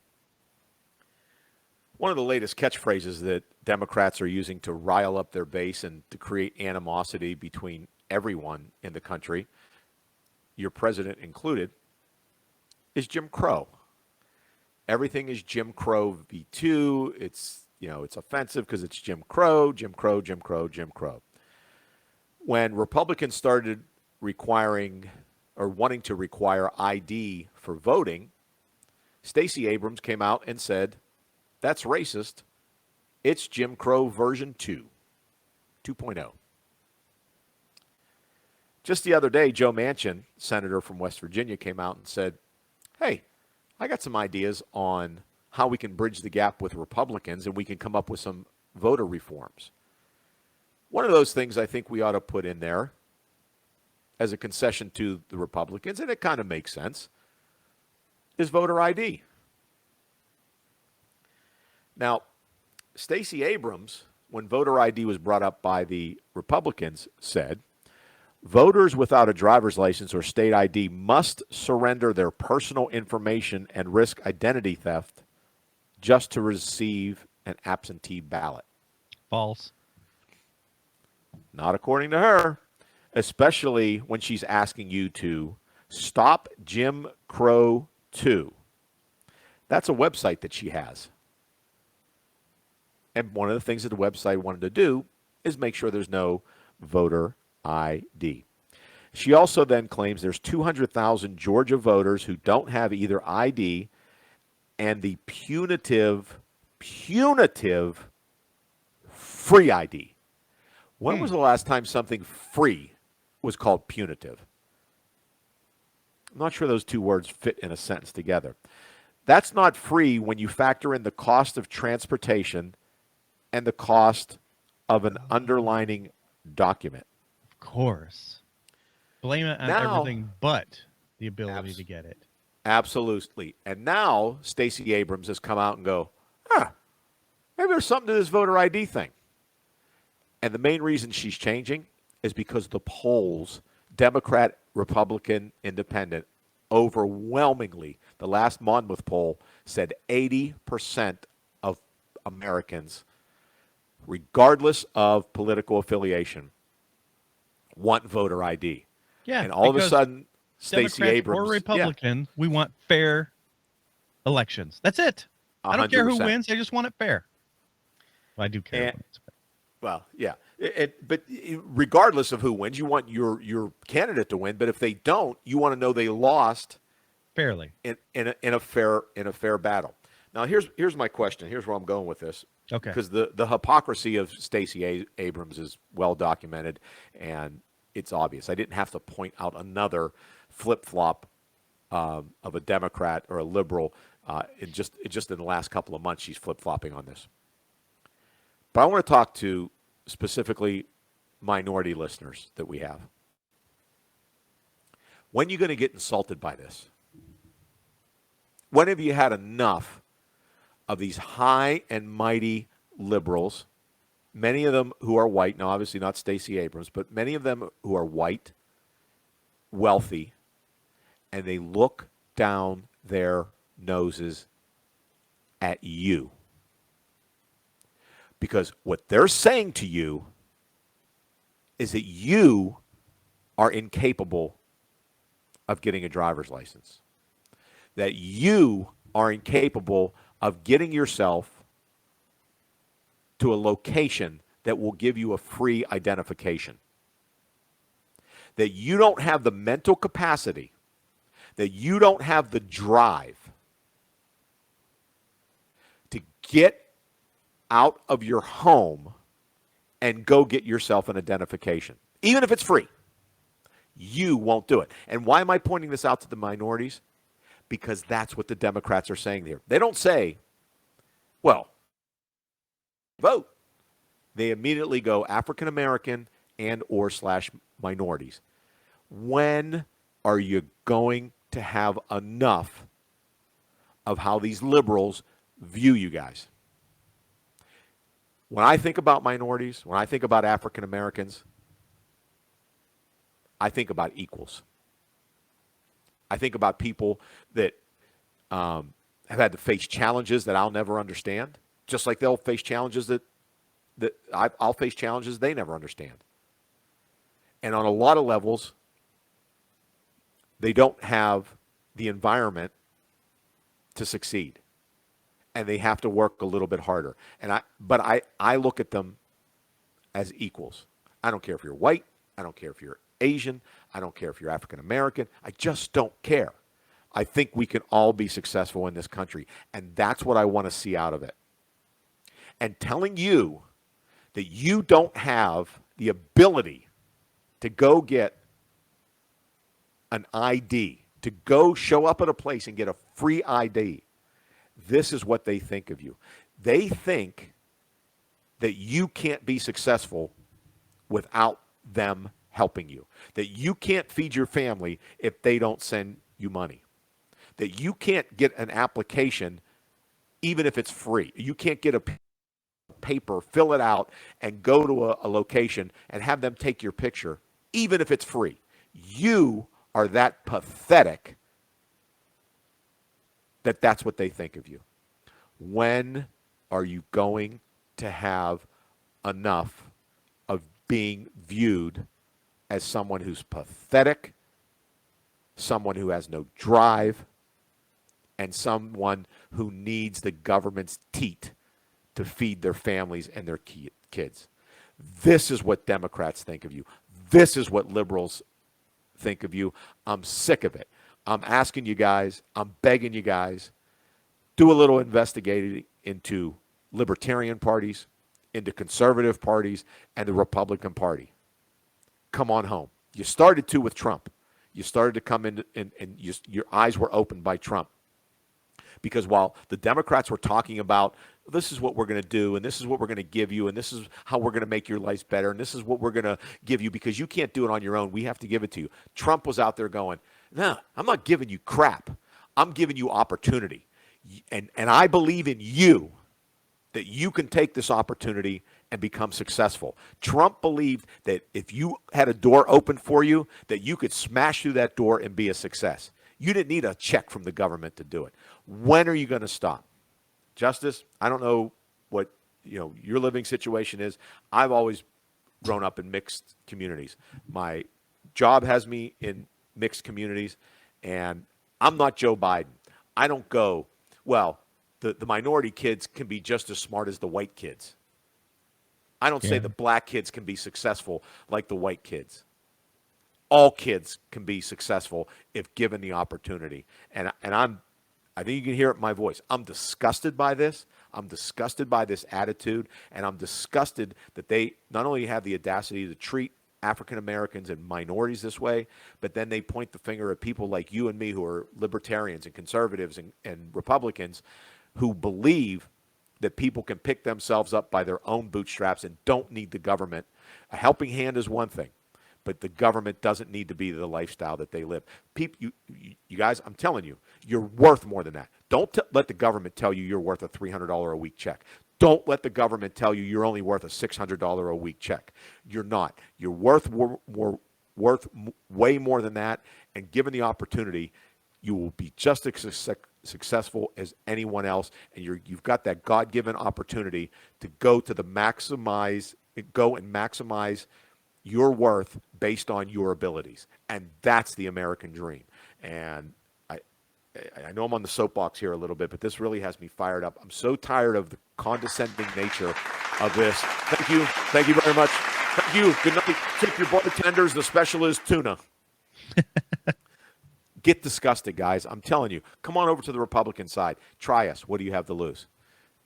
One of the latest catchphrases that Democrats are using to rile up their base and to create animosity between everyone in the country, your president included, is Jim Crow. Everything is Jim Crow V2. It's offensive because it's Jim Crow, Jim Crow, Jim Crow, Jim Crow. When Republicans started requiring or wanting to require ID for voting, Stacey Abrams came out and said, "That's racist. It's Jim Crow version 2.0. Just the other day, Joe Manchin, senator from West Virginia, came out and said, "Hey, I got some ideas on how we can bridge the gap with Republicans and we can come up with some voter reforms." One of those things I think we ought to put in there as a concession to the Republicans, and it kind of makes sense, is voter ID. Now, Stacey Abrams, when voter ID was brought up by the Republicans, said, "Voters without a driver's license or state ID must surrender their personal information and risk identity theft just to receive an absentee ballot." False. Not according to her, especially when she's asking you to stop Jim Crow 2. That's a website that she has. And one of the things that the website wanted to do is make sure there's no voter ID. She also then claims there's 200,000 Georgia voters who don't have either ID and the punitive free ID. When was the last time something free was called punitive? I'm not sure those two words fit in a sentence together. That's not free when you factor in the cost of transportation and the cost of an underlining document. Of course. Blame it on everything but the ability to get it. Absolutely. And now Stacey Abrams has come out and go, maybe there's something to this voter ID thing. And the main reason she's changing is because the polls, Democrat, Republican, Independent, overwhelmingly, the last Monmouth poll said 80% of Americans, regardless of political affiliation, want voter ID. Yeah, and all of a sudden, Stacey Democrat Abrams or Republican, we want fair elections. That's it. I don't care who 100%. wins. I just want it fair. Well, I do care. When it's fair. Well, yeah. But regardless of who wins, you want your candidate to win. But if they don't, you want to know they lost fairly in a fair battle. Now, here's my question. Here's where I'm going with this. Okay. Because the hypocrisy of Stacey Abrams is well documented, and it's obvious. I didn't have to point out another flip-flop of a Democrat or a liberal. Just in the last couple of months, she's flip-flopping on this. But I want to talk to specifically minority listeners that we have. When are you going to get insulted by this? When have you had enough of these high and mighty liberals, many of them who are white, now obviously not Stacey Abrams, but many of them who are white, wealthy, and they look down their noses at you? Because what they're saying to you is that you are incapable of getting a driver's license. that you are incapable of getting yourself to a location that will give you a free identification. That you don't have the mental capacity, that you don't have the drive to get out of your home and go get yourself an identification, even if it's free. You won't do it. And why am I pointing this out to the minorities? Because that's what the Democrats are saying there. They don't say, well, vote. They immediately go African American and or / minorities. When are you going to have enough of how these liberals view you guys? When I think about minorities, when I think about African Americans, I think about equals. I think about people that have had to face challenges that I'll never understand, just like they'll face challenges that I'll face challenges they never understand. And on a lot of levels, they don't have the environment to succeed. And they have to work a little bit harder. But I look at them as equals. I don't care if you're white. I don't care if you're Asian. I don't care if you're African American. I just don't care. I think we can all be successful in this country. And that's what I want to see out of it. And telling you that you don't have the ability to go get an ID, to go show up at a place and get a free ID, this is what they think of you. They think that you can't be successful without them helping you, that you can't feed your family if they don't send you money, that you can't get an application even if it's free. You can't get a paper, fill it out, and go to a location and have them take your picture, even if it's free. You are that pathetic that that's what they think of you. When are you going to have enough of being viewed as someone who's pathetic, someone who has no drive, and someone who needs the government's teat to feed their families and their kids? This is what Democrats think of you. This is what liberals think of you. I'm sick of it. I'm asking you guys, I'm begging you guys, do a little investigating into libertarian parties, into conservative parties, and the Republican Party. Come on home. You started to with Trump. You started to come in, and your eyes were opened by Trump. Because while the Democrats were talking about, this is what we're going to do, and this is what we're going to give you, and this is how we're going to make your lives better, and this is what we're going to give you because you can't do it on your own. We have to give it to you. Trump was out there going, no, I'm not giving you crap. I'm giving you opportunity. And I believe in you that you can take this opportunity and become successful. Trump believed that if you had a door open for you, that you could smash through that door and be a success. You didn't need a check from the government to do it. When are you going to stop? Justus, I don't know what your living situation is. I've always grown up in mixed communities. My job has me in mixed communities, and I'm not Joe Biden. I don't go, well, the minority kids can be just as smart as the white kids. I don't say the black kids can be successful like the white kids. All kids can be successful if given the opportunity. And I think you can hear it in my voice. I'm disgusted by this. I'm disgusted by this attitude. And I'm disgusted that they not only have the audacity to treat African Americans and minorities this way, but then they point the finger at people like you and me who are libertarians and conservatives and Republicans who believe that people can pick themselves up by their own bootstraps and don't need the government. A helping hand is one thing, but the government doesn't need to be the lifestyle that they live. People, you guys, I'm telling you, you're worth more than that. Don't let the government tell you you're worth a $300 a week check. Don't let the government tell you you're only worth a $600 a week check. You're not. You're worth way more than that, and given the opportunity, you will be just as successful as anyone else, and you've got that God-given opportunity to go and maximize your worth based on your abilities, and that's the American dream. And I know I'm on the soapbox here a little bit, but this really has me fired up. I'm so tired of the condescending nature of this. Thank you. Thank you very much. Thank you. Good night. Tip your bartenders. The special is tuna. Get disgusted, guys. I'm telling you. Come on over to the Republican side. Try us. What do you have to lose?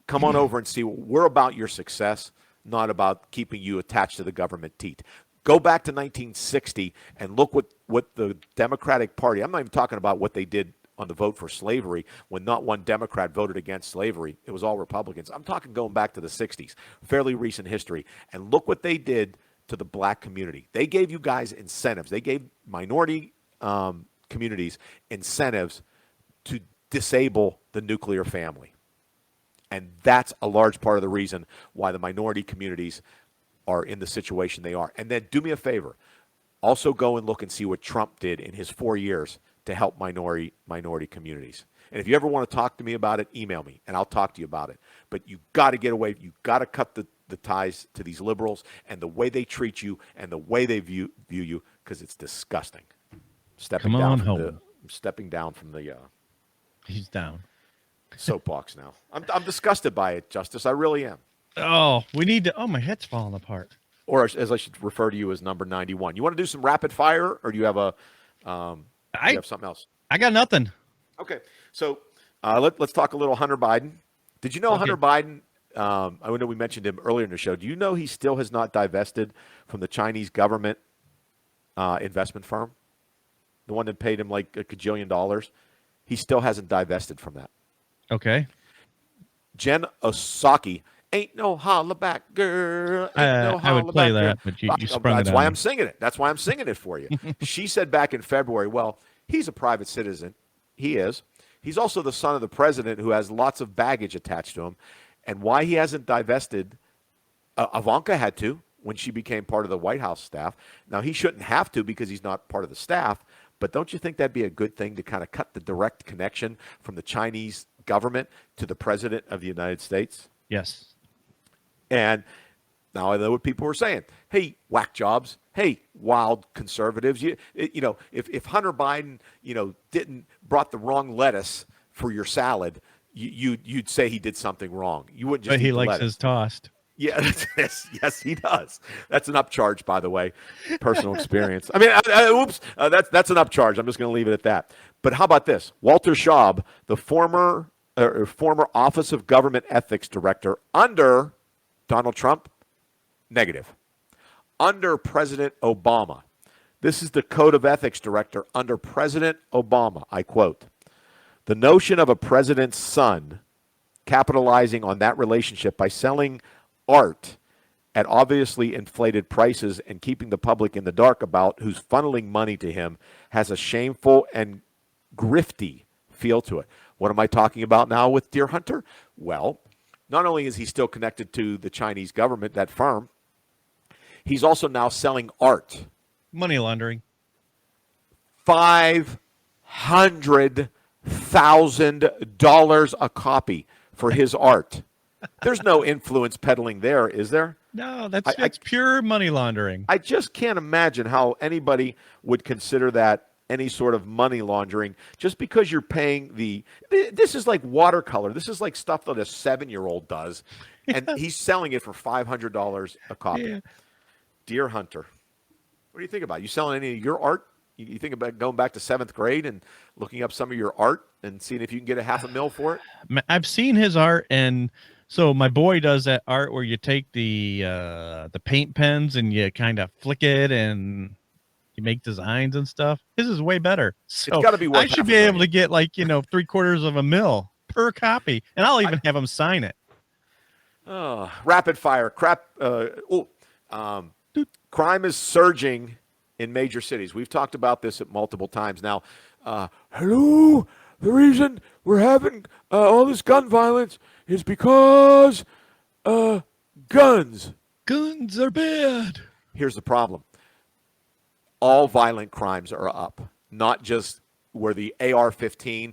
Come on over and see. We're about your success, not about keeping you attached to the government teat. Go back to 1960 and look what the Democratic Party, I'm not even talking about what they did on the vote for slavery when not one Democrat voted against slavery. It was all Republicans. I'm talking going back to the 60s, fairly recent history. And look what they did to the black community. They gave you guys incentives. They gave minority communities incentives to disable the nuclear family. And that's a large part of the reason why the minority communities are in the situation they are. And then do me a favor. Also go and look and see what Trump did in his 4 years to help minority communities. And if you ever want to talk to me about it, email me, and I'll talk to you about it. But you got to get away. You got to cut the ties to these liberals and the way they treat you and the way they view you, because it's disgusting. Stepping down from the He's down. soapbox now. I'm disgusted by it, Justus. I really am. Oh, we need to. Oh, my head's falling apart. Or as I should refer to you as number 91. You want to do some rapid fire, or do you have you have something else? I got nothing. Okay, so let's talk a little Hunter Biden. Did you know Hunter Biden? I know we mentioned him earlier in the show. Do you know he still has not divested from the Chinese government investment firm, the one that paid him like $1 gajillion? He still hasn't divested from that. Okay. Jen Psaki. Ain't no holla back, girl. Ain't no I would play holla that, back, but you sprung That's it why on I'm singing it. That's why I'm singing it for you. She said back in February, well, he's a private citizen. He is. He's also the son of the president who has lots of baggage attached to him. And why he hasn't divested, Ivanka had to when she became part of the White House staff. Now, he shouldn't have to because he's not part of the staff. But don't you think that'd be a good thing to kind of cut the direct connection from the Chinese government to the president of the United States? Yes. And now I know what people were saying. Hey, whack jobs. Hey, wild conservatives. If Hunter Biden, brought the wrong lettuce for your salad, you'd say he did something wrong. You wouldn't just. But he eat the likes lettuce. his tossed. Yeah, yes, he does. That's an upcharge, by the way. Personal experience. I mean, that's an upcharge. I'm just going to leave it at that. But how about this? Walter Schaub, the former Office of Government Ethics Director under Donald Trump, negative. Under President Obama, this is the Code of Ethics Director under President Obama. I quote, the notion of a president's son capitalizing on that relationship by selling art at obviously inflated prices and keeping the public in the dark about who's funneling money to him has a shameful and grifty feel to it. What am I talking about now with Deer Hunter? Well, not only is he still connected to the Chinese government, that firm, he's also now selling art. Money laundering. $500,000 a copy for his art. There's no influence peddling there, is there? No, that's pure money laundering. I just can't imagine how anybody would consider that any sort of money laundering just because you're paying this is like watercolor. This is like stuff that a 7-year-old does, and he's selling it for $500 a copy. Yeah. Deer Hunter. What do you think about it? You selling any of your art? You think about going back to 7th grade and looking up some of your art and seeing if you can get $500,000 for it? I've seen his art, and so my boy does that art where you take the paint pens and you kind of flick it and you make designs and stuff. His is way better. So it's got to be worth I should be able to get like $750,000 per copy, and I'll even have him sign it. Rapid fire crap. Crime is surging in major cities. We've talked about this at multiple times now. The reason we're having all this gun violence is because guns. Guns are bad. Here's the problem. All violent crimes are up, not just where the AR-15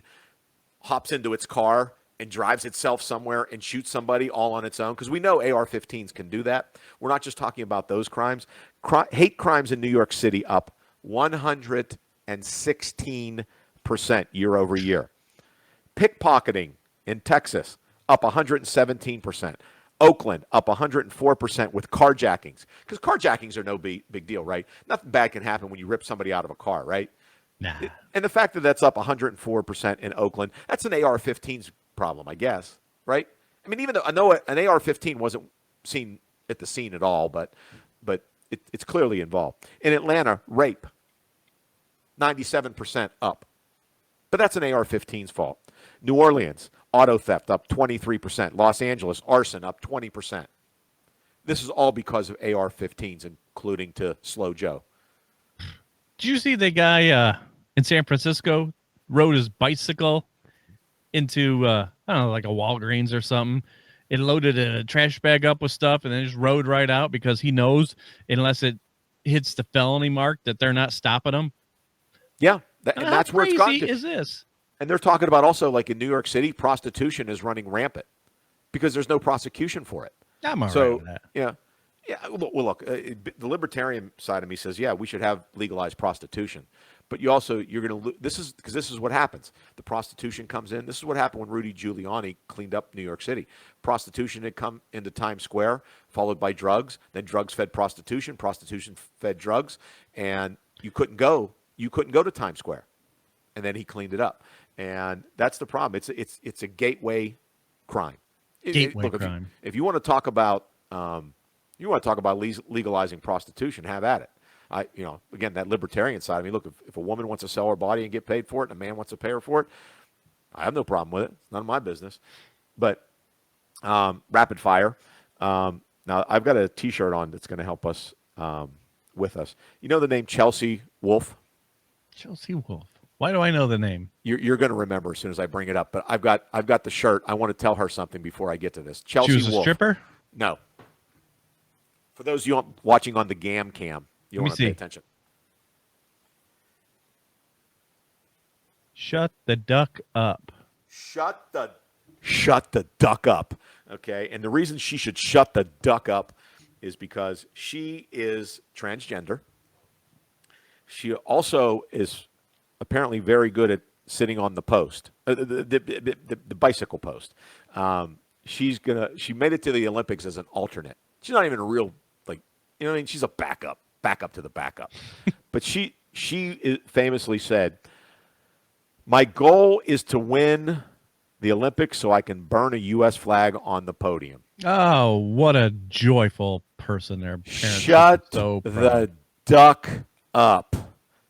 hops into its car and drives itself somewhere and shoots somebody all on its own, because we know AR-15s can do that. We're not just talking about those crimes. Hate crimes in New York City up 116% year over year. Pickpocketing in Texas up 117%. Oakland up 104% with carjackings, because carjackings are no big deal, right? Nothing bad can happen when you rip somebody out of a car, right? Nah. And the fact that that's up 104% in Oakland, that's an AR-15's problem, I guess, right? I mean, even though I know an AR-15 wasn't seen at the scene at all, but it's clearly involved. In Atlanta, rape, 97% up. But that's an AR-15's fault. New Orleans, auto theft up 23%. Los Angeles, arson up 20%. This is all because of AR-15s, including to Slow Joe. Did you see the guy in San Francisco rode his bicycle into, I don't know, like a Walgreens or something? It loaded a trash bag up with stuff and then just rode right out because he knows unless it hits the felony mark that they're not stopping him. Yeah, and that's where it's gone to. How crazy is this? And they're talking about also, like in New York City, prostitution is running rampant because there's no prosecution for it. I'm all right with that. Yeah. Well, look, the libertarian side of me says, yeah, we should have legalized prostitution. But you're going to this is what happens. The prostitution comes in. This is what happened when Rudy Giuliani cleaned up New York City. Prostitution had come into Times Square, followed by drugs. Then drugs fed prostitution. Prostitution fed drugs, and you couldn't go to Times Square. And then he cleaned it up. And that's the problem. It's a gateway crime. Crime. If you want to talk about legalizing prostitution, have at it. Again, that libertarian side. I mean, look, if a woman wants to sell her body and get paid for it, and a man wants to pay her for it, I have no problem with it. It's none of my business. But rapid fire. Now, I've got a T-shirt on that's going to help us with us. You know the name Chelsea Wolfe? Chelsea Wolfe. Why do I know the name? You're going to remember as soon as I bring it up. But I've got the shirt. I want to tell her something before I get to this. Chelsea She was a Wolfe. stripper? No. For those of you watching on the Gam Cam, you want to pay attention. Shut the duck up. Shut the duck up. Okay, and the reason she should shut the duck up is because she is transgender. She also is apparently very good at sitting on the post, the bicycle post. She made it to the Olympics as an alternate. She's not even a real, she's a backup to the backup. But she famously said, "My goal is to win the Olympics so I can burn a U.S. flag on the podium." Oh, what a joyful person there. Shut the duck up.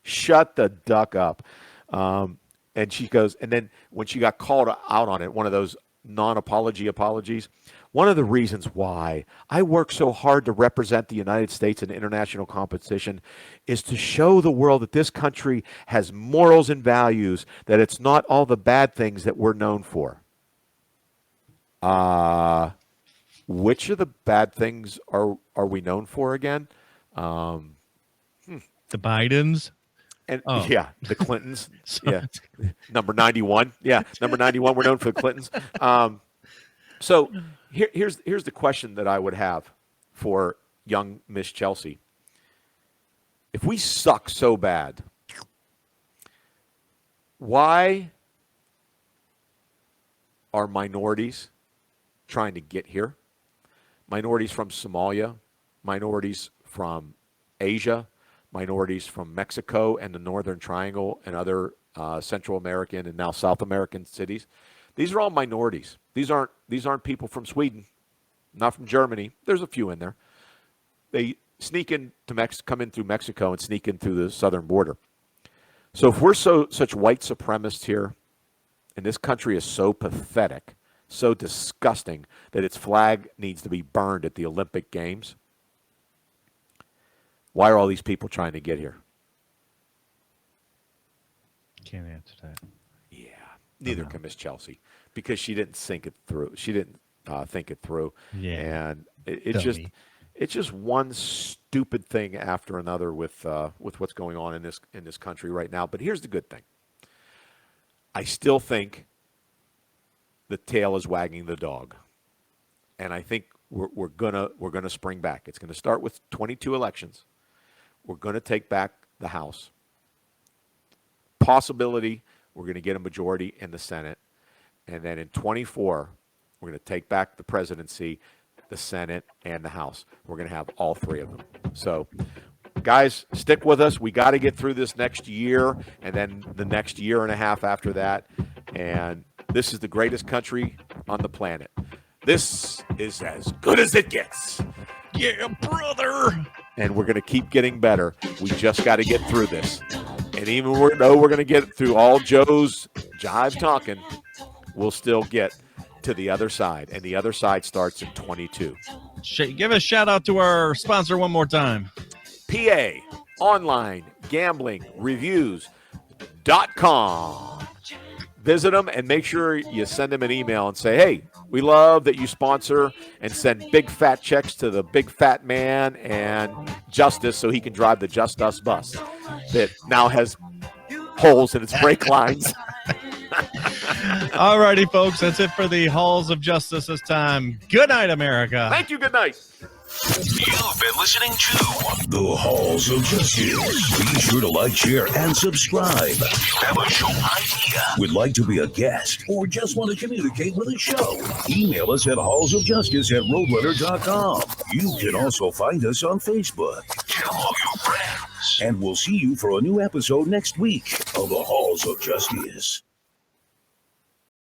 Shut the duck up. And she goes, and then when she got called out on it, one of those non-apology apologies, one of the reasons why I work so hard to represent the United States in international competition is to show the world that this country has morals and values, that it's not all the bad things that we're known for. Which of the bad things are we known for again? The Bidens? And yeah, the Clintons. Yeah, number 91. Yeah, number 91. We're known for the Clintons. So here's the question that I would have for young Miss Chelsea. If we suck so bad, why are minorities trying to get here? Minorities from Somalia, minorities from Asia, minorities from Mexico and the Northern Triangle and other Central American and now South American cities. These are all minorities. These aren't people from Sweden, not from Germany. There's a few in there. They sneak into come in through Mexico and sneak in through the southern border. So if we're such white supremacists here, and this country is so pathetic, so disgusting that its flag needs to be burned at the Olympic Games, why are all these people trying to get here? Can't answer that. Yeah, neither can Miss Chelsea, because she didn't think it through. She didn't think it through. Yeah, and it's just one stupid thing after another with what's going on in this country right now. But here's the good thing. I still think the tail is wagging the dog, and I think we're gonna spring back. It's gonna start with 22 elections. We're going to take back the House. Possibility, we're going to get a majority in the Senate. And then in 24, we're going to take back the presidency, the Senate, and the House. We're going to have all three of them. So, guys, stick with us. We got to get through this next year and then the next year and a half after that. And this is the greatest country on the planet. This is as good as it gets. Yeah, brother. And we're going to keep getting better. We just got to get through this. And even though we're going to get through all Joe's jive talking, we'll still get to the other side. And the other side starts in 22. Give a shout out to our sponsor one more time. PA Online Gambling Reviews.com. Visit them and make sure you send them an email and say, hey, we love that you sponsor and send big fat checks to the big fat man and Justus so he can drive the Justus bus that now has holes in its brake lines. All righty, folks. That's it for the Halls of Justice this time. Good night, America. Thank you. Good night. You've been listening to The Halls of Justice. Be sure to like, share, and subscribe. Have a show idea, would like to be a guest, or just want to communicate with the show? Email us at hallsofjustice@roadletter.com. You can also find us on Facebook. Tell all your friends. And we'll see you for a new episode next week of The Halls of Justice.